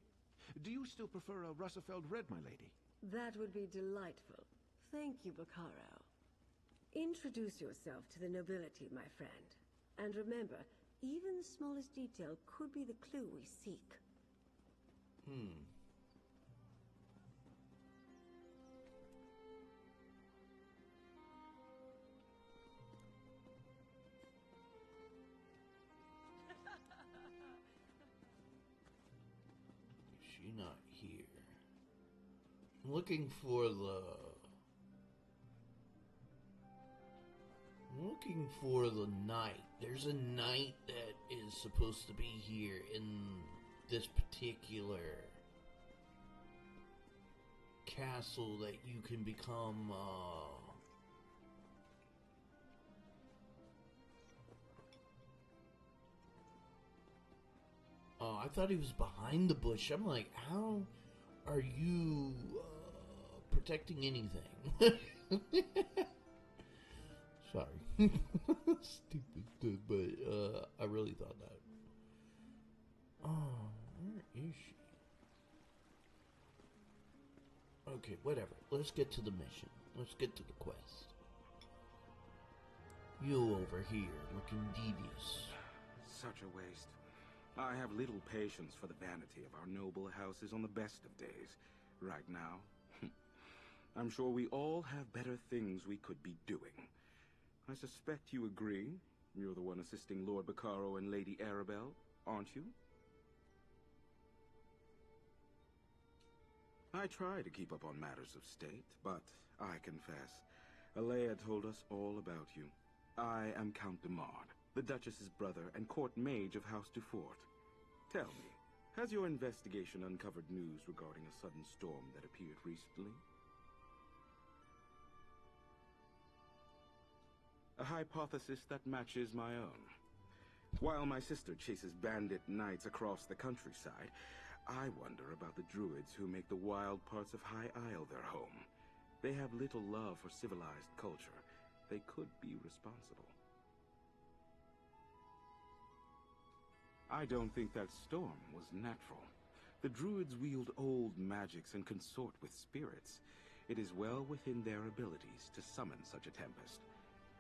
Do you still prefer a Russafeld red, my lady? That would be delightful. Thank you, Bacaro. Introduce yourself to the nobility, my friend. And remember, even the smallest detail could be the clue we seek. She not here. I'm looking for the knight. There's a knight that is supposed to be here in this particular castle that you can become I thought he was behind the bush. I'm like, how are you protecting anything? Sorry. Stupid, but I really thought that. Oh, where is she? Okay, whatever. Let's get to the mission. Let's get to the quest. You over here, looking devious. Such a waste. I have little patience for the vanity of our noble houses on the best of days. Right now. I'm sure we all have better things we could be doing. I suspect you agree. You're the one assisting Lord Bacaro and Lady Arabelle, aren't you? I try to keep up on matters of state, but I confess, Alea told us all about you. I am Count de Mard, the Duchess's brother and court mage of House Dufort. Tell me, has your investigation uncovered news regarding a sudden storm that appeared recently? A hypothesis that matches my own. While my sister chases bandit knights across the countryside, I wonder about the druids who make the wild parts of High Isle their home. They have little love for civilized culture. They could be responsible. I don't think that storm was natural. The druids wield old magics and consort with spirits. It is well within their abilities to summon such a tempest.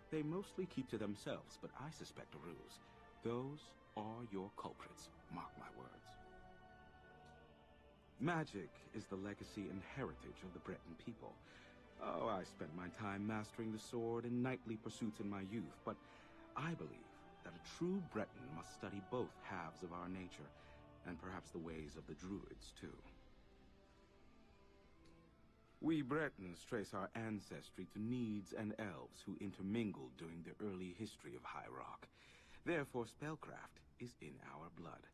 They mostly keep to themselves, but I suspect a ruse. Those are your culprits, mark my words. Magic is the legacy and heritage of the Breton people. Oh, I spent my time mastering the sword and knightly pursuits in my youth, but I believe that a true Breton must study both halves of our nature, and perhaps the ways of the Druids, too. We Bretons trace our ancestry to Needs and Elves who intermingled during the early history of High Rock. Therefore, spellcraft is in our blood,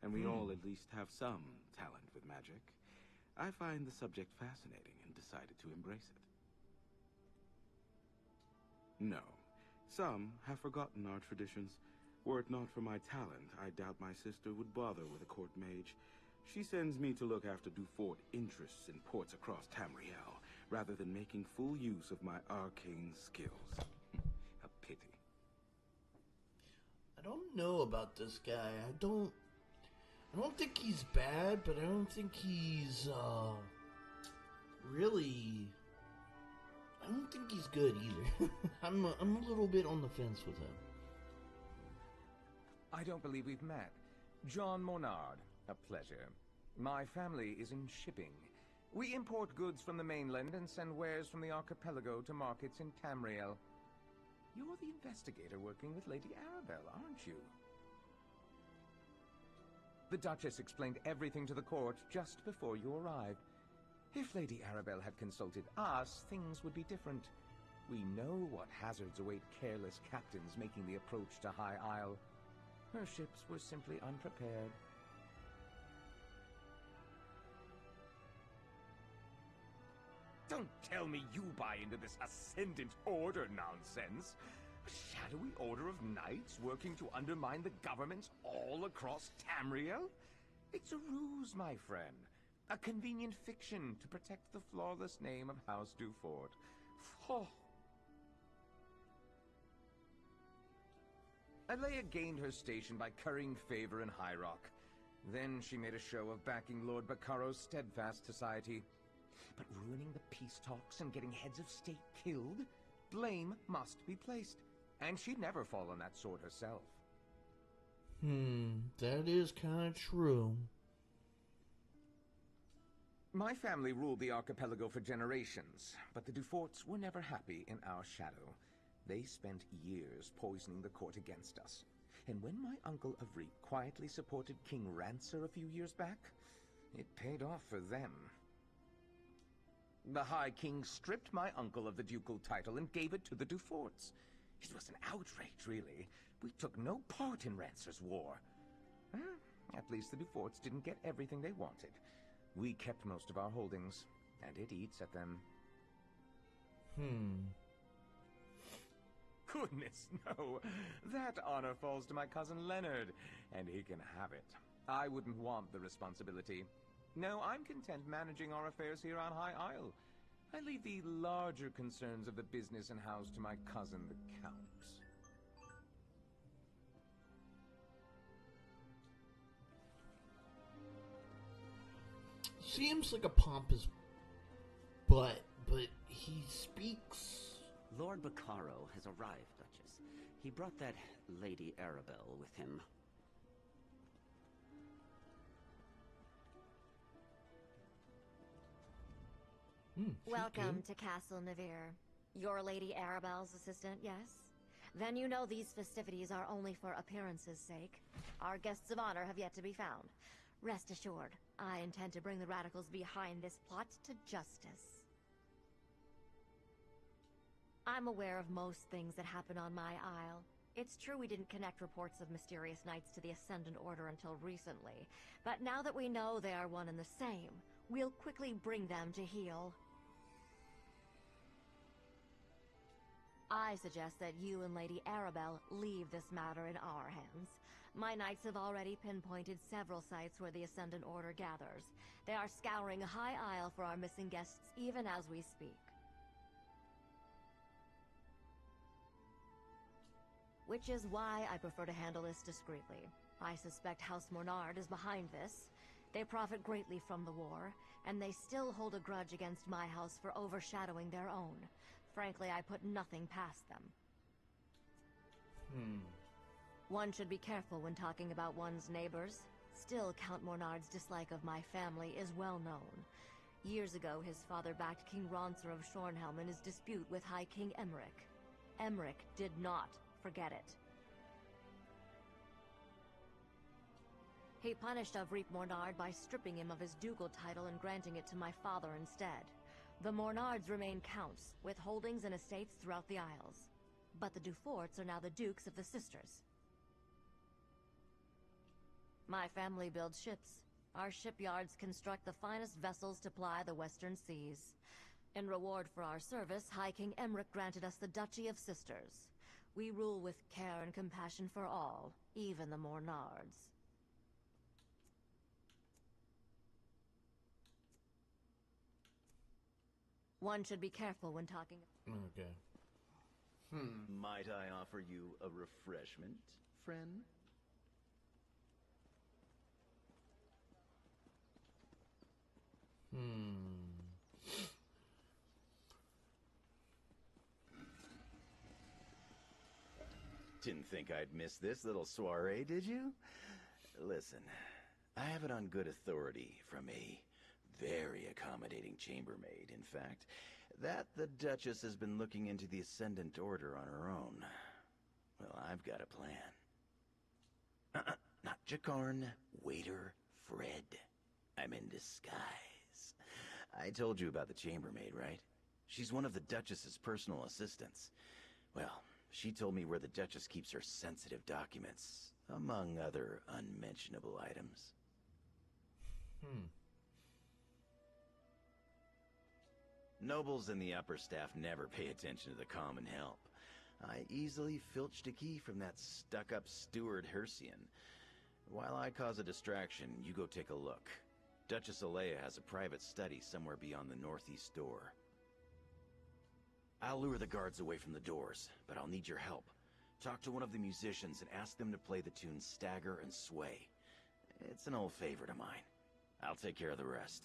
and we all at least have some talent with magic. I find the subject fascinating and decided to embrace it. No, some have forgotten our traditions. Were it not for my talent, I doubt my sister would bother with a court mage. She sends me to look after Dufort interests in ports across Tamriel, rather than making full use of my arcane skills. A pity. I don't know about this guy. I don't think he's bad, but I don't think he's, really... I don't think he's good either. I'm a little bit on the fence with him. I don't believe we've met. John Monard. A pleasure. My family is in shipping. We import goods from the mainland and send wares from the archipelago to markets in Tamriel. You're the investigator working with Lady Arabelle, aren't you? The Duchess explained everything to the court just before you arrived. If Lady Arabelle had consulted us, things would be different. We know what hazards await careless captains making the approach to High Isle. Her ships were simply unprepared. Don't tell me you buy into this Ascendant Order nonsense. A shadowy order of knights working to undermine the governments all across Tamriel? It's a ruse, my friend. A convenient fiction to protect the flawless name of House Dufort. Oh. Alea gained her station by currying favor in High Rock. Then she made a show of backing Lord Baccaro's steadfast society. But ruining the peace talks and getting heads of state killed? Blame must be placed. And she'd never fall on that sword herself. That is kind of true. My family ruled the archipelago for generations, but the Duforts were never happy in our shadow. They spent years poisoning the court against us. And when my uncle Avric quietly supported King Rancer a few years back, it paid off for them. The High King stripped my uncle of the ducal title and gave it to the Duforts. It was an outrage, really. We took no part in Rancer's war. At least the Duforts didn't get everything they wanted. We kept most of our holdings, and it eats at them. Goodness, no. That honor falls to my cousin Leonard, and he can have it. I wouldn't want the responsibility. No, I'm content managing our affairs here on High Isle. I leave the larger concerns of the business and house to my cousin, the Count. Seems like a pompous butt, but he speaks... Lord Baccaro has arrived, Duchess. He brought that Lady Arabelle with him. Welcome to Castle Navir. You're Lady Arabelle's assistant, yes? Then you know these festivities are only for appearances' sake. Our guests of honor have yet to be found. Rest assured, I intend to bring the radicals behind this plot to justice. I'm aware of most things that happen on my isle. It's true we didn't connect reports of mysterious knights to the Ascendant Order until recently, but now that we know they are one and the same, we'll quickly bring them to heel. I suggest that you and Lady Arabelle leave this matter in our hands. My knights have already pinpointed several sites where the Ascendant Order gathers. They are scouring High Isle for our missing guests even as we speak. Which is why I prefer to handle this discreetly. I suspect House Monard is behind this. They profit greatly from the war, and they still hold a grudge against my house for overshadowing their own. Frankly, I put nothing past them. One should be careful when talking about one's neighbors. Still, Count Mornard's dislike of my family is well known. Years ago, his father backed King Ronser of Shornhelm in his dispute with High King Emmerich. Emmerich did not forget it. He punished Avreep Mornard by stripping him of his ducal title and granting it to my father instead. The Mornards remain counts, with holdings and estates throughout the Isles. But the Duforts are now the Dukes of the Sisters. My family builds ships. Our shipyards construct the finest vessels to ply the western seas. In reward for our service, High King Emmerich granted us the Duchy of Sisters. We rule with care and compassion for all, even the Mornards. One should be careful when talking. Okay. Might I offer you a refreshment, friend? Didn't think I'd miss this little soiree, did you? Listen, I have it on good authority from a very accommodating chambermaid, in fact, that the Duchess has been looking into the Ascendant Order on her own. Well, I've got a plan. Not Jakarn, waiter, Fred. I'm in disguise. I told you about the chambermaid, right? She's one of the Duchess's personal assistants. Well, she told me where the Duchess keeps her sensitive documents, among other unmentionable items. Nobles and the upper staff never pay attention to the common help. I easily filched a key from that stuck-up steward Hercian. While I cause a distraction, you go take a look. Duchess Alea has a private study somewhere beyond the northeast door. I'll lure the guards away from the doors, but I'll need your help. Talk to one of the musicians and ask them to play the tune Stagger and Sway. It's an old favorite of mine. I'll take care of the rest.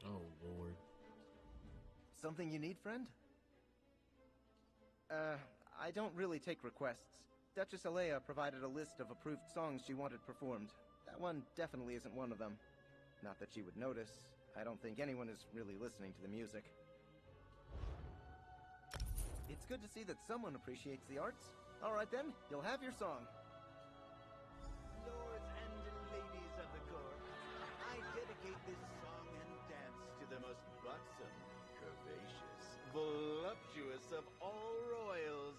Oh, Lord. Something you need, friend? I don't really take requests. Duchess Alea provided a list of approved songs she wanted performed. That one definitely isn't one of them. Not that she would notice. I don't think anyone is really listening to the music. It's good to see that someone appreciates the arts. All right then, you'll have your song. Lords and ladies of the court, I dedicate this song and dance to the most buxom, curvaceous, voluptuous of all royals,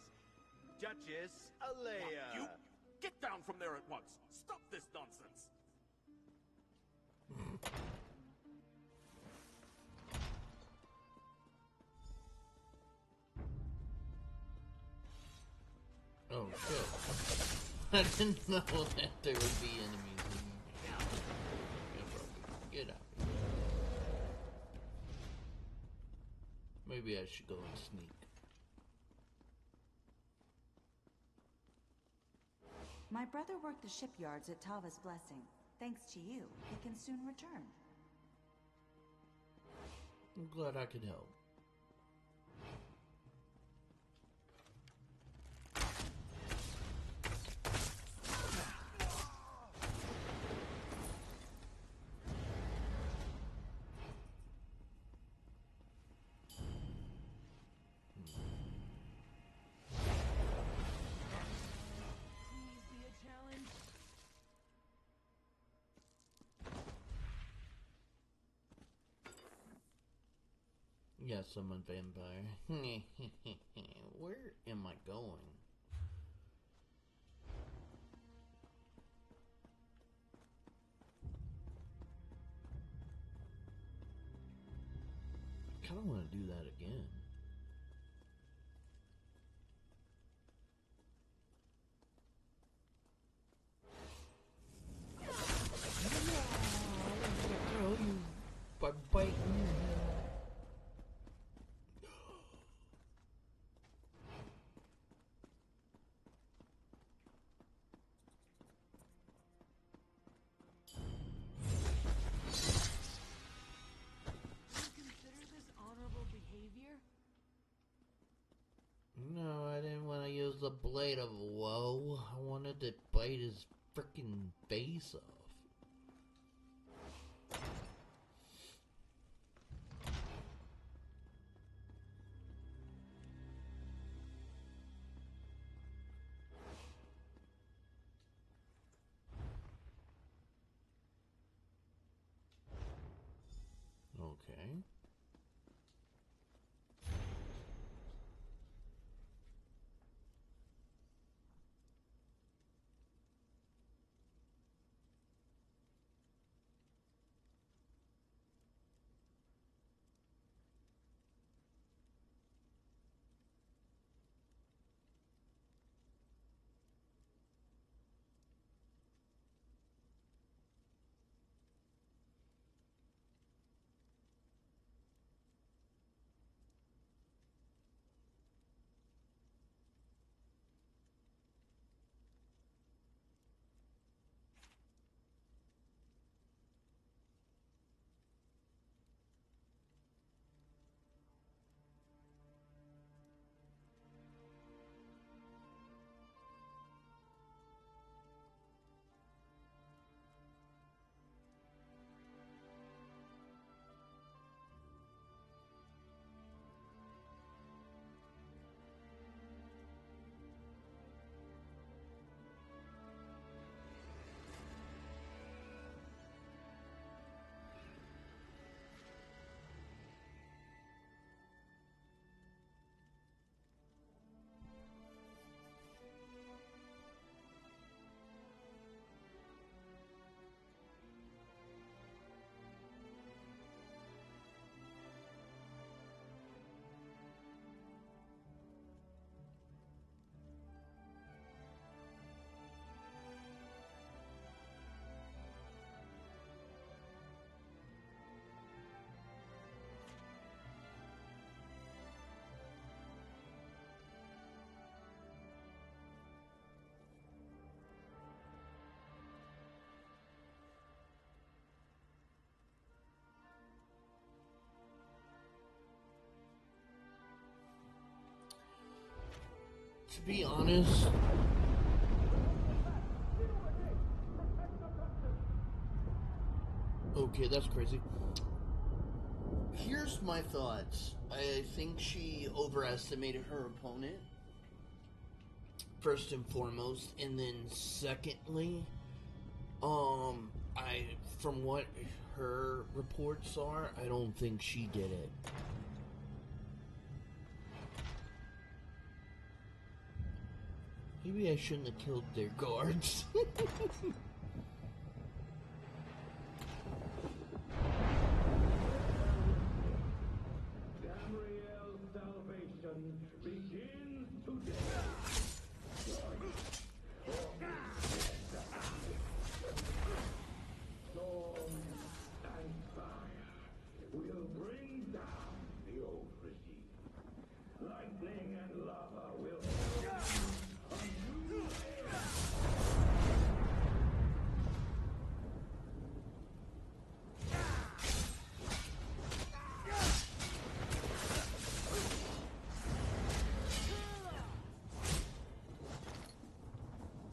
Duchess Alea. You get down from there at once. Stop this nonsense. Oh shit. I didn't know that there would be enemies in here. Get out. Maybe I should go and sneak. My brother worked the shipyards at Tava's Blessing. Thanks to you, he can soon return. I'm glad I could help. Yes, I'm a vampire. Where am I going? I kind of want to do that again. By biting your head. Consider this honorable behavior? a blade of woe. I wanted to bite his freaking face off. Okay. To be honest, okay, that's crazy. Here's my thoughts. I think she overestimated her opponent, first and foremost, and then secondly, from what her reports are, I don't think she did it. Maybe I shouldn't have killed their guards. Gabriel's salvation begins today. Storm and fire will bring down the old regime. Lightning and lava will a new era.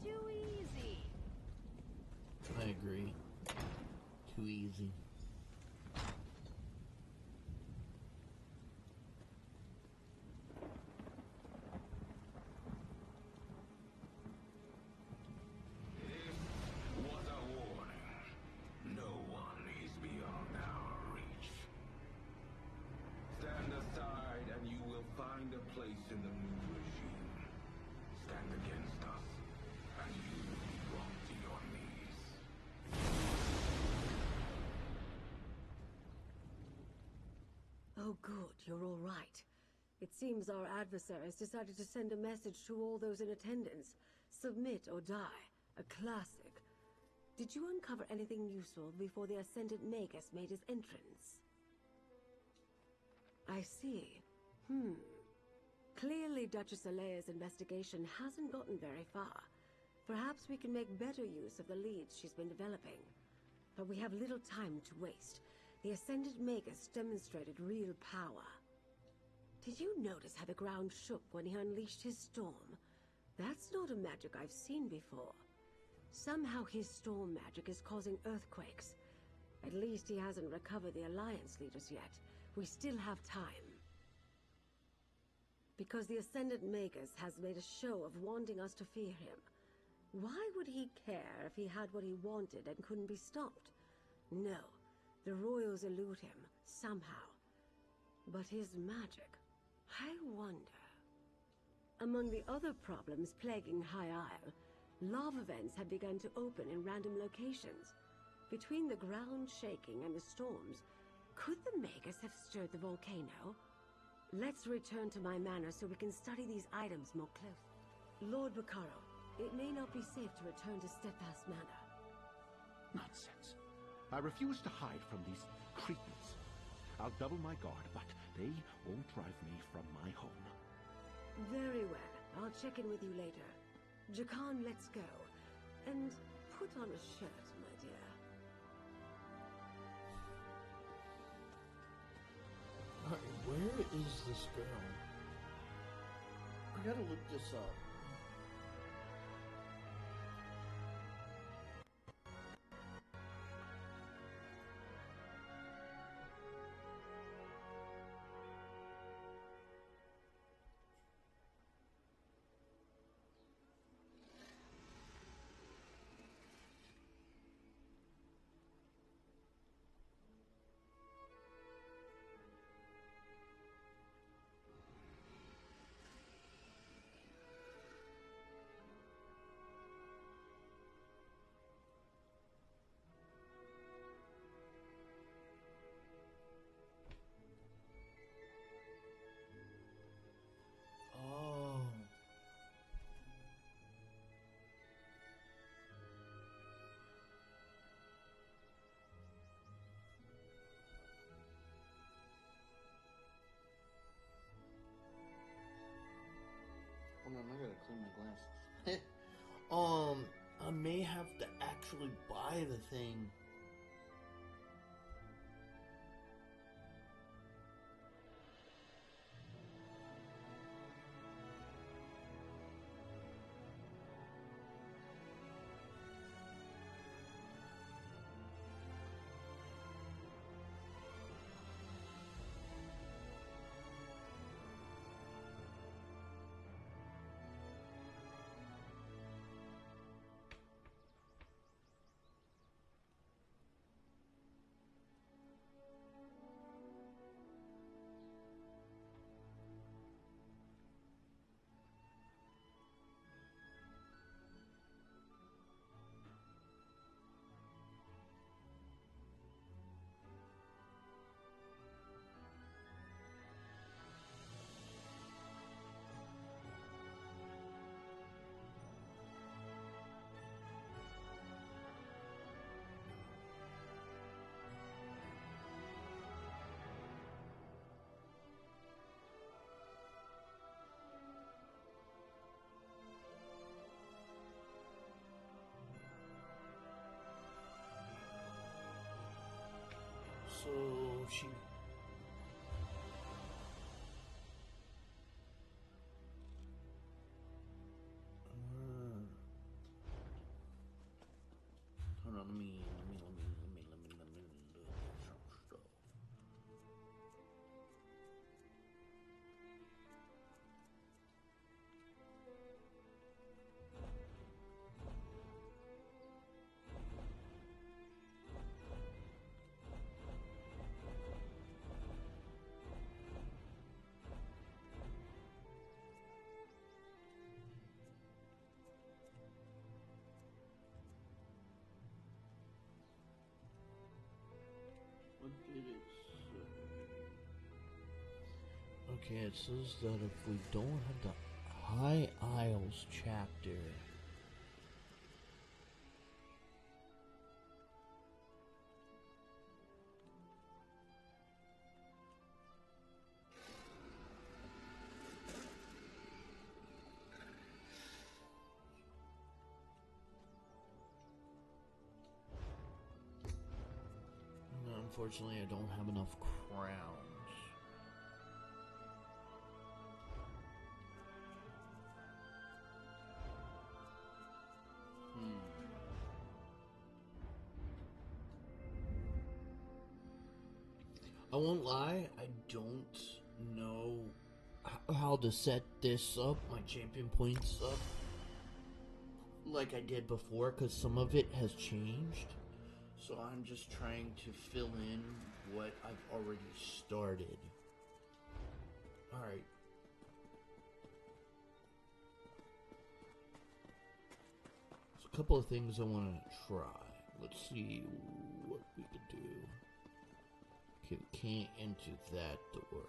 Too easy. I agree. Too easy. Was a warning. No one is beyond our reach. Stand aside and you will find a place in the new regime. Stand against us and you will be brought to your knees. Oh, good, you're all right. It seems our adversaries decided to send a message to all those in attendance. Submit or die. A classic. Did you uncover anything useful before the Ascendant Magus made his entrance? I see. Clearly Duchess Alea's investigation hasn't gotten very far. Perhaps we can make better use of the leads she's been developing. But we have little time to waste. The Ascendant Magus demonstrated real power. Did you notice how the ground shook when he unleashed his storm? That's not a magic I've seen before. Somehow his storm magic is causing earthquakes. At least he hasn't recovered the Alliance leaders yet. We still have time. Because the Ascendant Magus has made a show of wanting us to fear him. Why would he care if he had what he wanted and couldn't be stopped? No, the royals elude him, somehow. But his magic, I wonder. Among the other problems plaguing High Isle, lava vents have begun to open in random locations. Between the ground shaking and the storms, could the Magus have stirred the volcano? Let's return to my manor so we can study these items more closely. Lord Bacaro, it may not be safe to return to Steadfast Manor. Nonsense. I refuse to hide from these cretins. I'll double my guard, but they won't drive me from my home. Very well. I'll check in with you later. Jakan, let's go. And put on a shirt, my dear. Alright, where is this girl? I gotta look this up. Hold on, I gotta clean my glasses. I may have to actually buy the thing. So she... Hold on, let me look at some stuff. What did it say? Okay, it says that if we don't have the High Isles chapter, unfortunately, I don't have enough crowns. I won't lie, I don't know how to set this up, my champion points up, like I did before, because some of it has changed. So I'm just trying to fill in what I've already started. Alright. There's a couple of things I want to try. Let's see what we could do. Okay, we can't enter that door.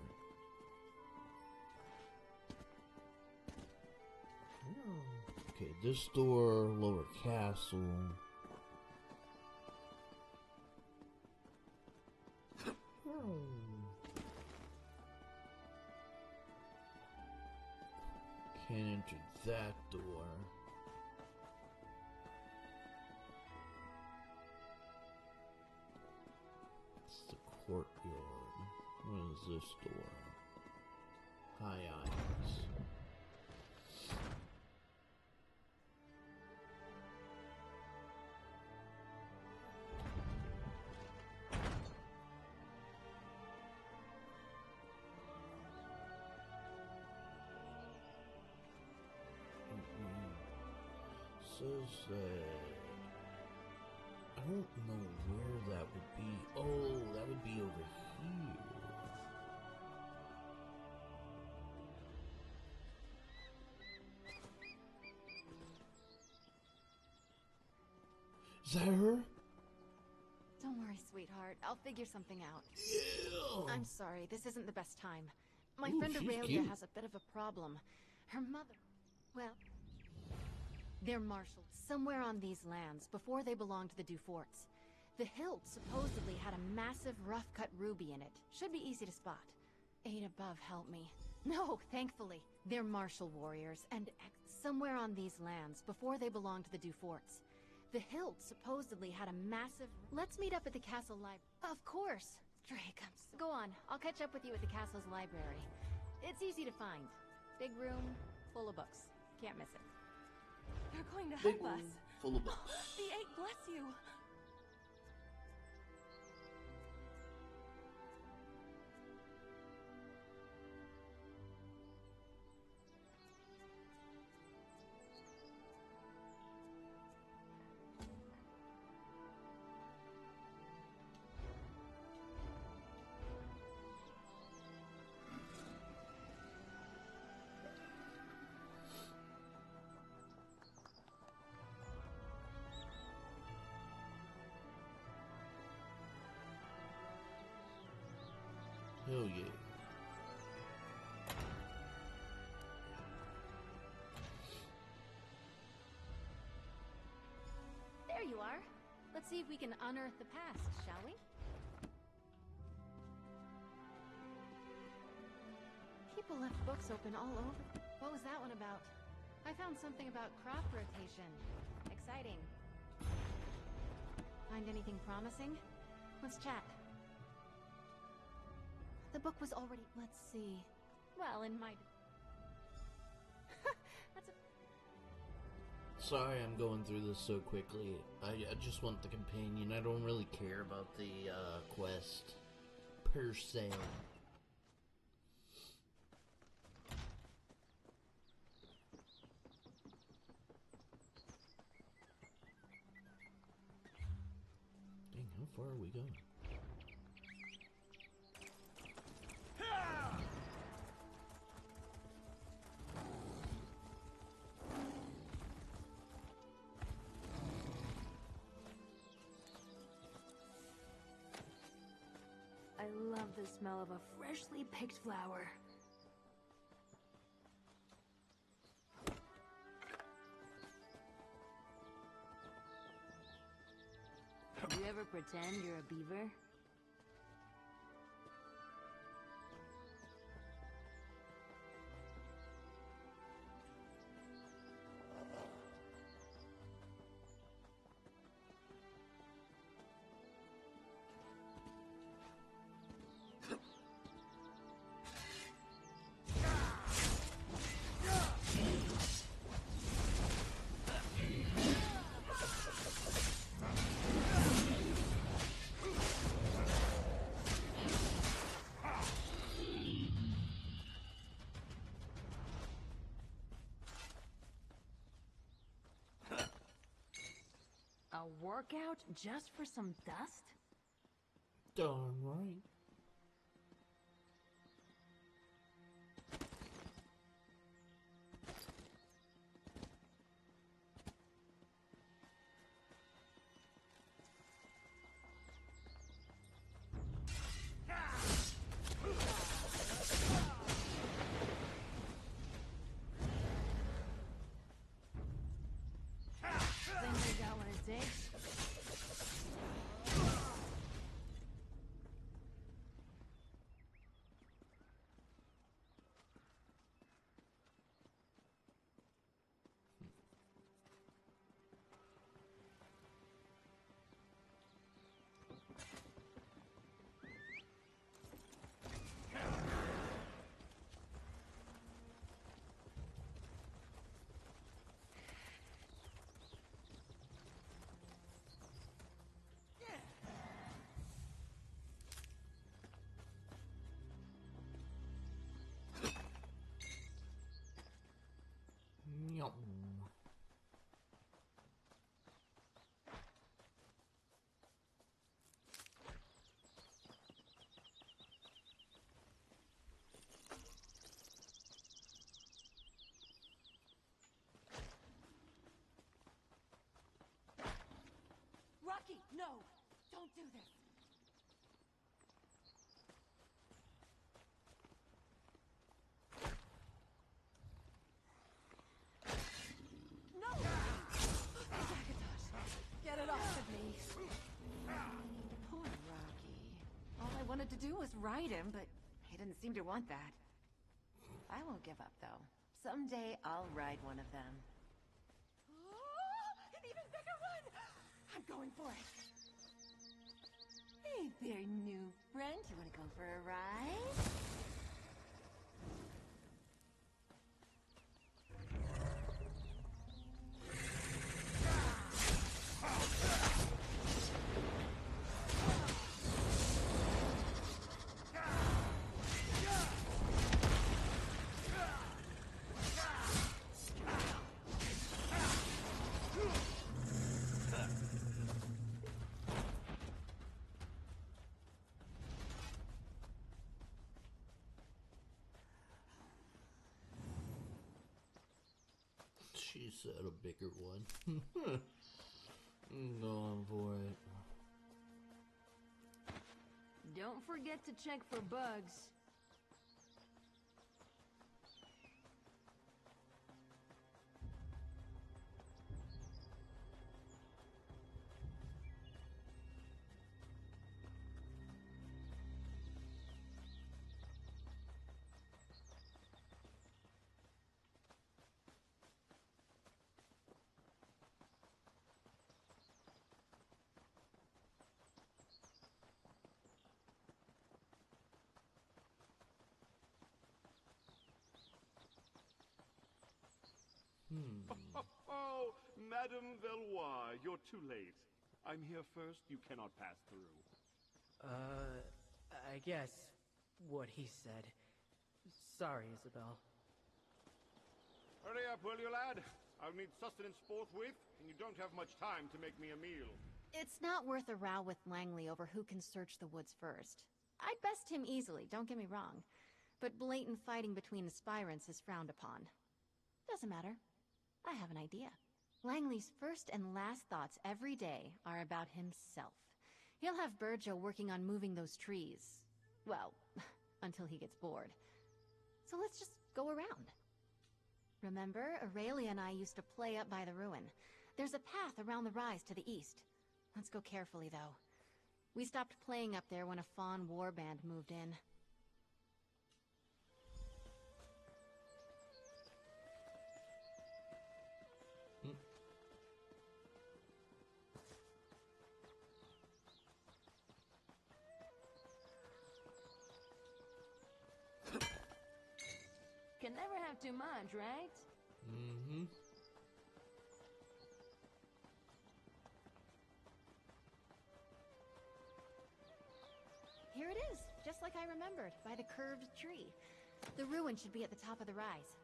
Okay, this door, lower castle. Can't enter that door. It's the courtyard. What is this door? High Isles. Says that I don't know where that would be. Oh, that would be over here. Is that her? Don't worry, sweetheart. I'll figure something out. Yeah. I'm sorry, this isn't the best time. My Ooh, friend she's Aurelia cute. has a bit of a problem. Her mother... Well... They're marshaled somewhere on these lands before they belonged to the Duforts. The hilt supposedly had a massive rough-cut ruby in it. Should be easy to spot. Eight above, help me. No, thankfully. They're martial warriors, and somewhere on these lands before they belonged to the Duforts. The hilt supposedly had a massive... Let's meet up at the castle library. Of course. Drake, Go on, I'll catch up with you at the castle's library. It's easy to find. Big room, full of books. Can't miss it. They're going to Big help us. room, full of books. The Eight bless you. Hell yeah. There you are. Let's see if we can unearth the past, shall we? People left books open all over. What was that one about? I found something about crop rotation. Exciting. Find anything promising? Let's chat. The book was already... Let's see. Well, in my... That's a... Sorry I'm going through this so quickly. I just want the companion. I don't really care about the quest per se. Dang, how far are we going? I love the smell of a freshly picked flower. Do you ever pretend you're a beaver? workout just for some dust? Darn right. Think they got what it takes? Yum. Rocky, no! Don't do this! No! Zagatos, get it off of me! Poor Rocky. All I wanted to do was ride him, but he didn't seem to want that. I won't give up, though. Someday I'll ride one of them. An even bigger one! I'm going for it! Hey there, new friend. You want to go for a ride? She said a bigger one. I'm going for it. Don't forget to check for bugs. Oh, Madame Velois, you're too late. I'm here first, you cannot pass through. I guess what he said. Sorry, Isabel. Hurry up, will you, lad? I'll need sustenance forthwith, and you don't have much time to make me a meal. It's not worth a row with Langley over who can search the woods first. I'd best him easily, don't get me wrong. But blatant fighting between aspirants is frowned upon. Doesn't matter. I have an idea. Langley's first and last thoughts every day are about himself. He'll have Burjo working on moving those trees. Well, until he gets bored. So let's just go around. Remember, Aurelia and I used to play up by the ruin. There's a path around the rise to the east. Let's go carefully, though. We stopped playing up there when a Fawn warband moved in. Can never have too much, right? Mm-hmm. Here it is, just like I remembered, by the curved tree. The ruin should be at the top of the rise.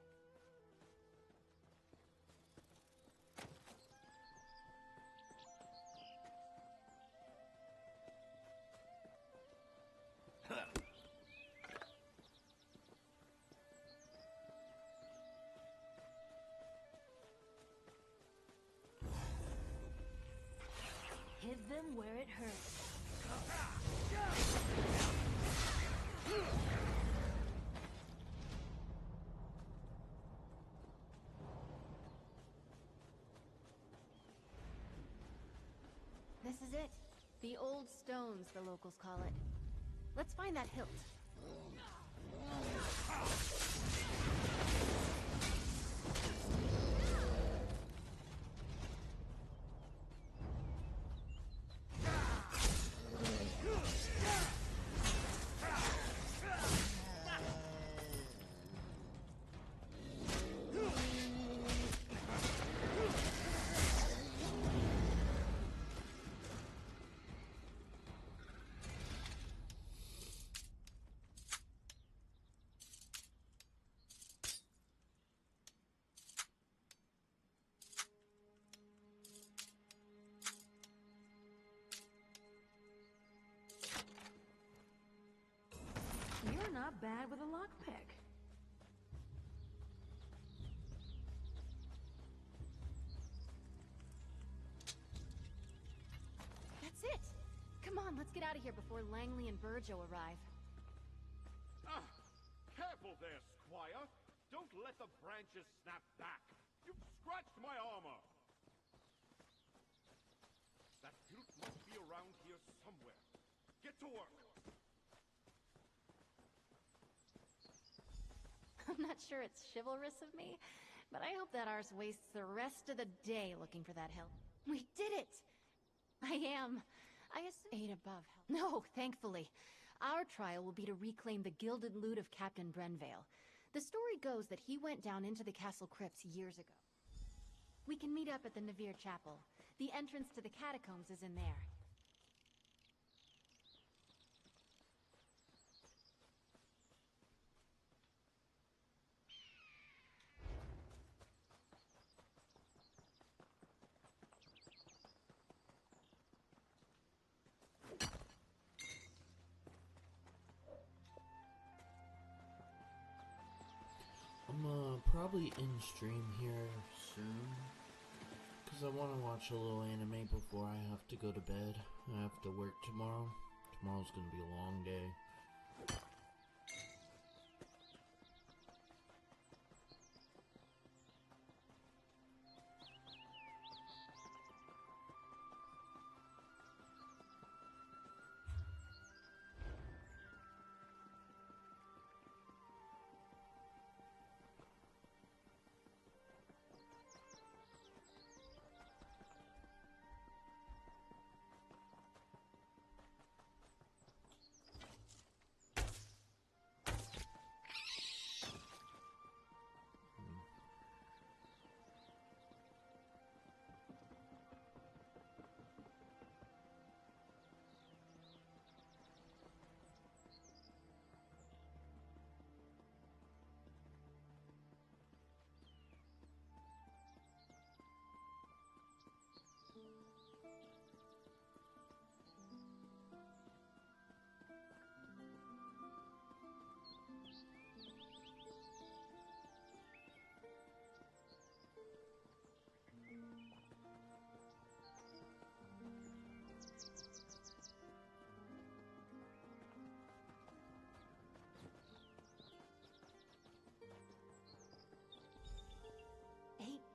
where it hurts. This is it. The old stones, the locals call it. Let's find that hilt. You're not bad with a lockpick. That's it! Come on, let's get out of here before Langley and Burjo arrive. Ah! Careful there, Squire! Don't let the branches snap back! You've scratched my armor! That hilt must be around here somewhere. Get to work! I'm not sure it's chivalrous of me, but I hope that ours wastes the rest of the day looking for that hilt. We did it! I assume 8 above. No, thankfully. Our trial will be to reclaim the gilded loot of Captain Brenvale. The story goes that he went down into the castle crypts years ago. We can meet up at the Navir Chapel. The entrance to the catacombs is in there. I'm probably in stream here soon, because I want to watch a little anime before I have to go to bed. I have to work tomorrow. Tomorrow's going to be a long day.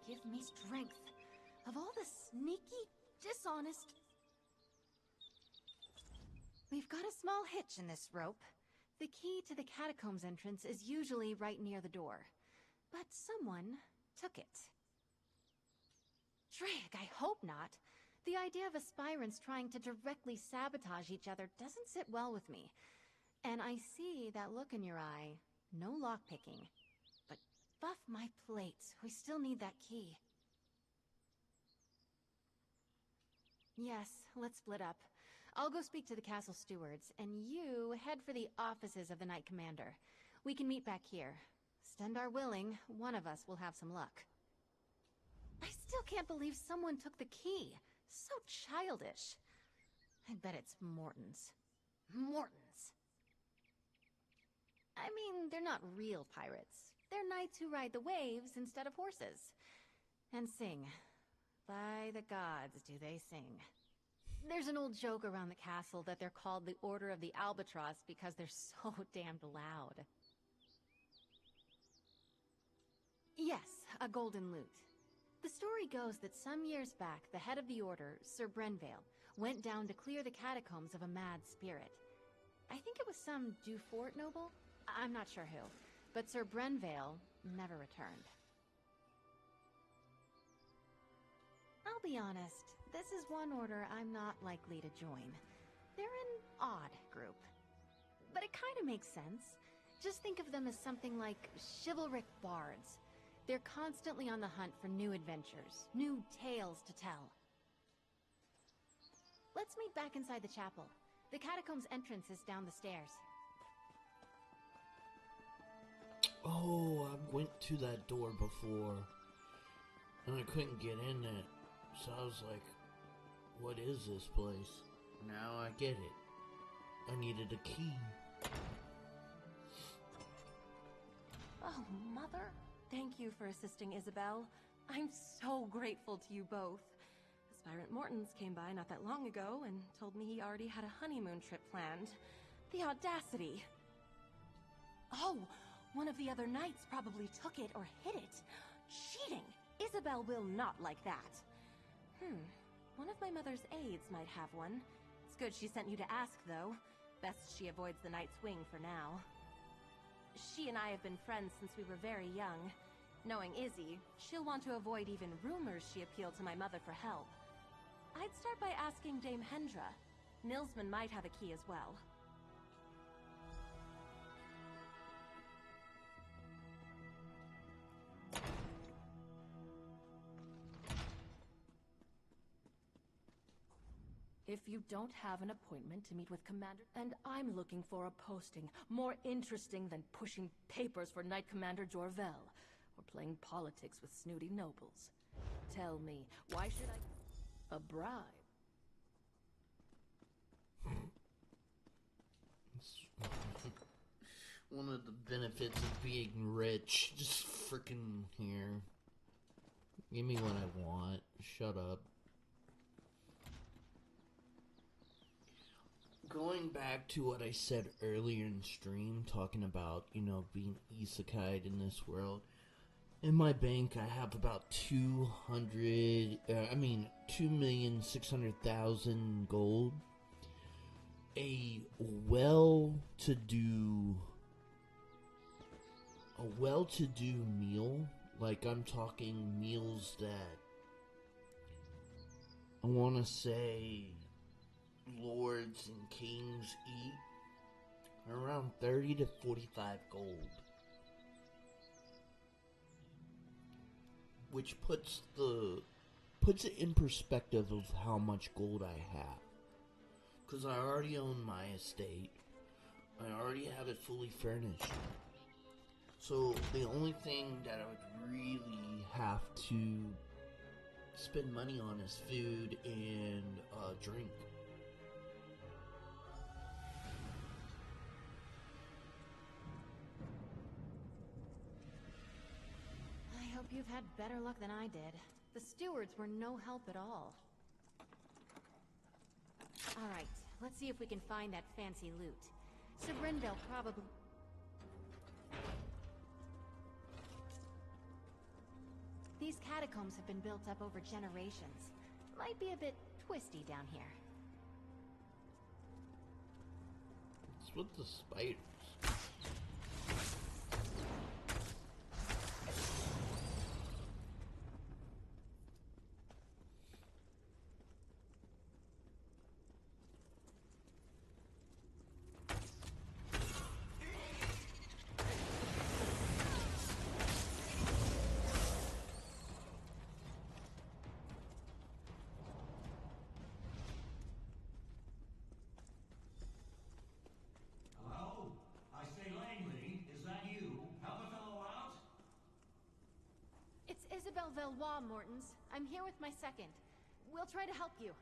Give me strength. Of all the sneaky, dishonest... We've got a small hitch in this rope. The key to the catacombs entrance is usually right near the door. But someone took it. Drake, I hope not. The idea of aspirants trying to directly sabotage each other doesn't sit well with me. And I see that look in your eye. No lockpicking. But buff my plates. We still need that key. Yes, let's split up. I'll go speak to the castle stewards, and you head for the offices of the Knight Commander. We can meet back here. Stendar willing, one of us will have some luck. I still can't believe someone took the key. So childish. I bet it's Morton's. Morton's. I mean, they're not real pirates. They're knights who ride the waves instead of horses. And sing. By the gods, do they sing. There's an old joke around the castle that they're called the Order of the Albatross because they're so damned loud. Yes, a golden lute. The story goes that some years back, the head of the order, Sir Brenvale, went down to clear the catacombs of a mad spirit. I think it was some Dufort noble? I'm not sure who, but Sir Brenvale never returned. I'll be honest, this is one order I'm not likely to join. They're an odd group. But it kind of makes sense. Just think of them as something like chivalric bards. They're constantly on the hunt for new adventures, new tales to tell. Let's meet back inside the chapel. The catacombs entrance is down the stairs. Oh, I went to that door before, and I couldn't get in it. So I was like, what is this place? Now I get it. I needed a key. Oh, Mother. Thank you for assisting Isabel. I'm so grateful to you both. Aspirant Mortons came by not that long ago and told me he already had a honeymoon trip planned. The audacity! Oh, one of the other knights probably took it or hid it. Cheating! Isabel will not like that. One of my mother's aides might have one. It's good she sent you to ask, though. Best she avoids the Night's Wing for now. She and I have been friends since we were very young. Knowing Izzy, she'll want to avoid even rumors she appealed to my mother for help. I'd start by asking Dame Hendra. Nilsman might have a key as well. If you don't have an appointment to meet with Commander... And I'm looking for a posting more interesting than pushing papers for Knight Commander Jorvel, or playing politics with snooty nobles. Tell me, why should I... A bribe? One of the benefits of being rich. Just freaking here. Give me what I want. Shut up. Going back to what I said earlier in stream, talking about, being isekai'd in this world. In my bank, I have about 2,600,000 gold. A well-to-do meal, like I'm talking meals that I want to say lords and kings eat, around 30 to 45 gold, which puts it in perspective of how much gold I have, because I already own my estate. I already have it fully furnished, so the only thing that I would really have to spend money on is food and drink. I hope you've had better luck than I did. The stewards were no help at all. Alright, let's see if we can find that fancy loot. Sir Brenvale probably... These catacombs have been built up over generations. Might be a bit twisty down here. What's with the spiders? Hello? I say, Langley, is that you? Help a fellow out? It's Isabel Valois, Mortons. I'm here with my second. We'll try to help you.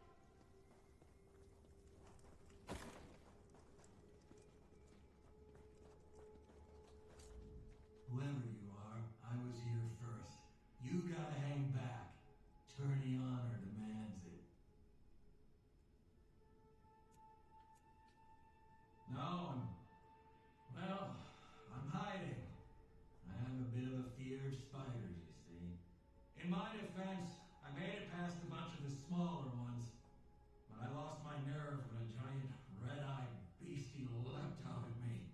Whoever you are, I was here first. You gotta hang back. Tourney honor demands it. my defense, I made it past a bunch of the smaller ones. But I lost my nerve when a giant, red-eyed beastie leapt out at me.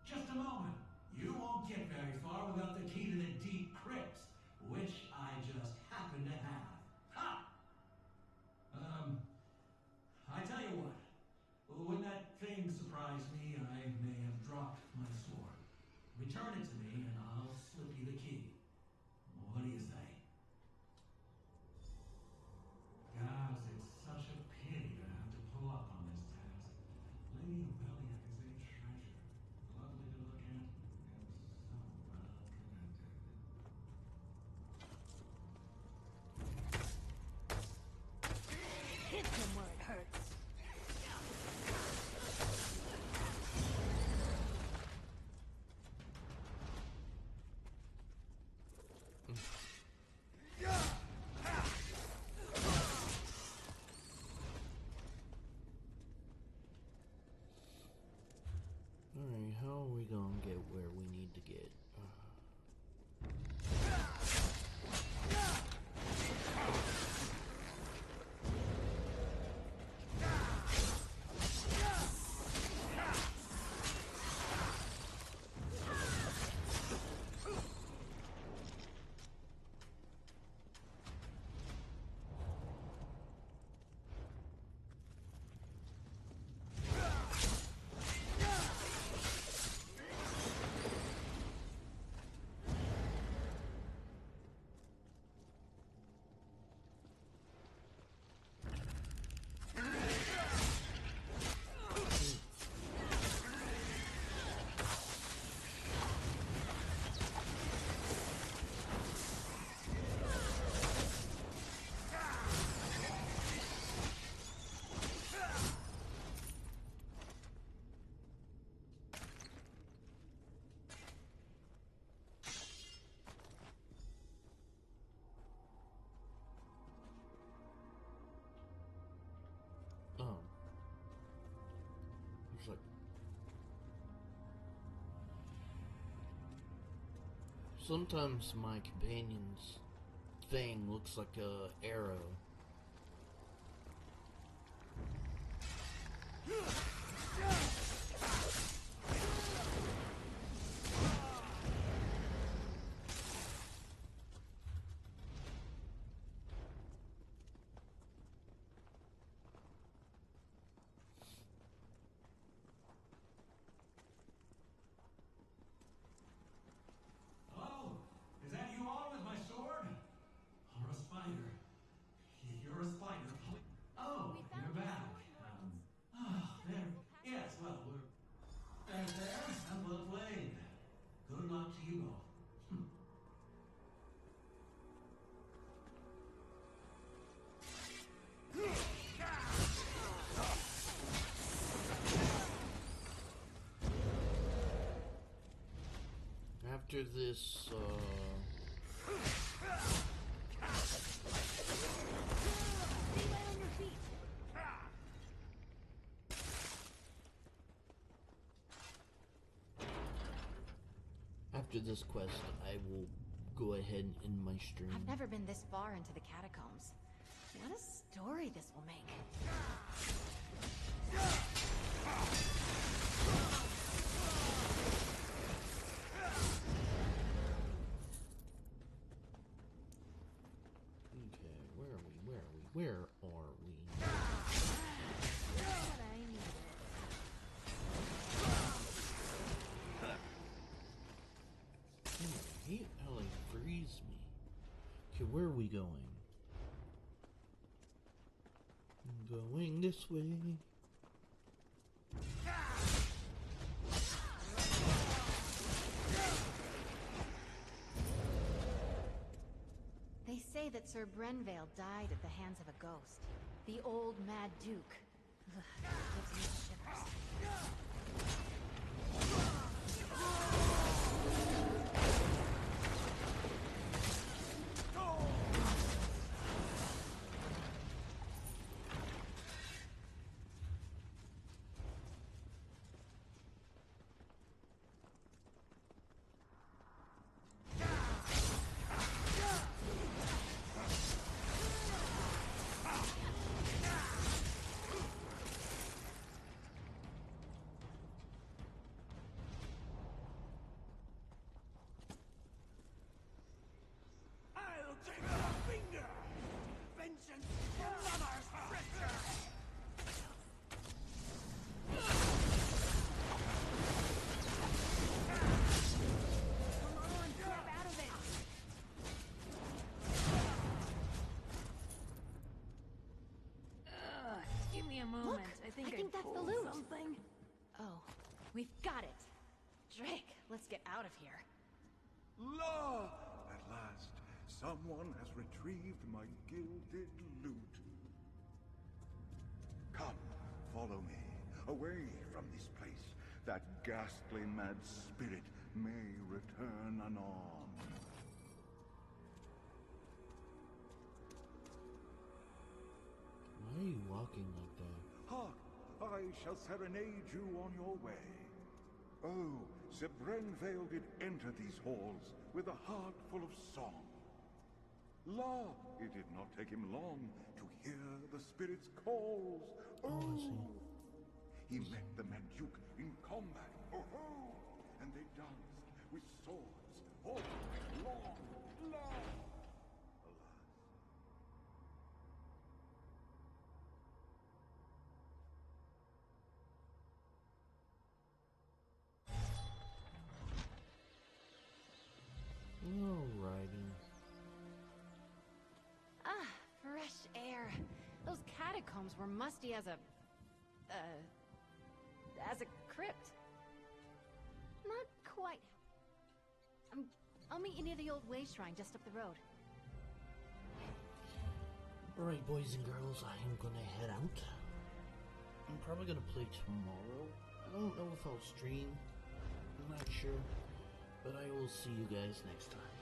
Just a moment. You won't get very far without the key to the deep crypts, which I just happen to have. Ha! I tell you what. When that thing surprised me, I may have dropped my sword. Return it to me, and I'll slip you the key. What do you say? Guys, it's such a pity to have to pull up on this task. Lady Rebellia is a treasure. Lovely to look at, and so well connected. Hit him where it hurts. Alright, how are we gonna get where we need to get? It's like sometimes my companion's thing looks like a arrow. Hello? Is that you all with my sword? Or a spider? You're a spider. Oh, you're back. There. Yes, well, we're... There, and well played. Good luck to you both. After this, after this quest, I will go ahead and end my stream. I've never been this far into the catacombs. What a story this will make. Okay, where are we? Where are we? Where are we? What I needed. I hate how they freeze me. Okay, where are we going? I'm going this way. They say that Sir Brenvale died at the hands of a ghost. The old Mad Duke. Ugh, gives me shivers. We've got it! Drake, let's get out of here. La! At last, someone has retrieved my gilded loot. Come, follow me, away from this place. That ghastly mad spirit may return anon. Why are you walking like that? Hark! I shall serenade you on your way. Oh, Sir Brenvale did enter these halls with a heart full of song. La, it did not take him long to hear the spirit's calls. Oh, he met the Mad Duke in combat. Oh, and they danced with swords all night long. La! Alrighty. Ah, fresh air. Those catacombs were musty as a crypt. Not quite. I'll meet you near the old way shrine just up the road. Alright, boys and girls, I am gonna head out. I'm probably gonna play tomorrow. I don't know if I'll stream. I'm not sure. But I will see you guys next time.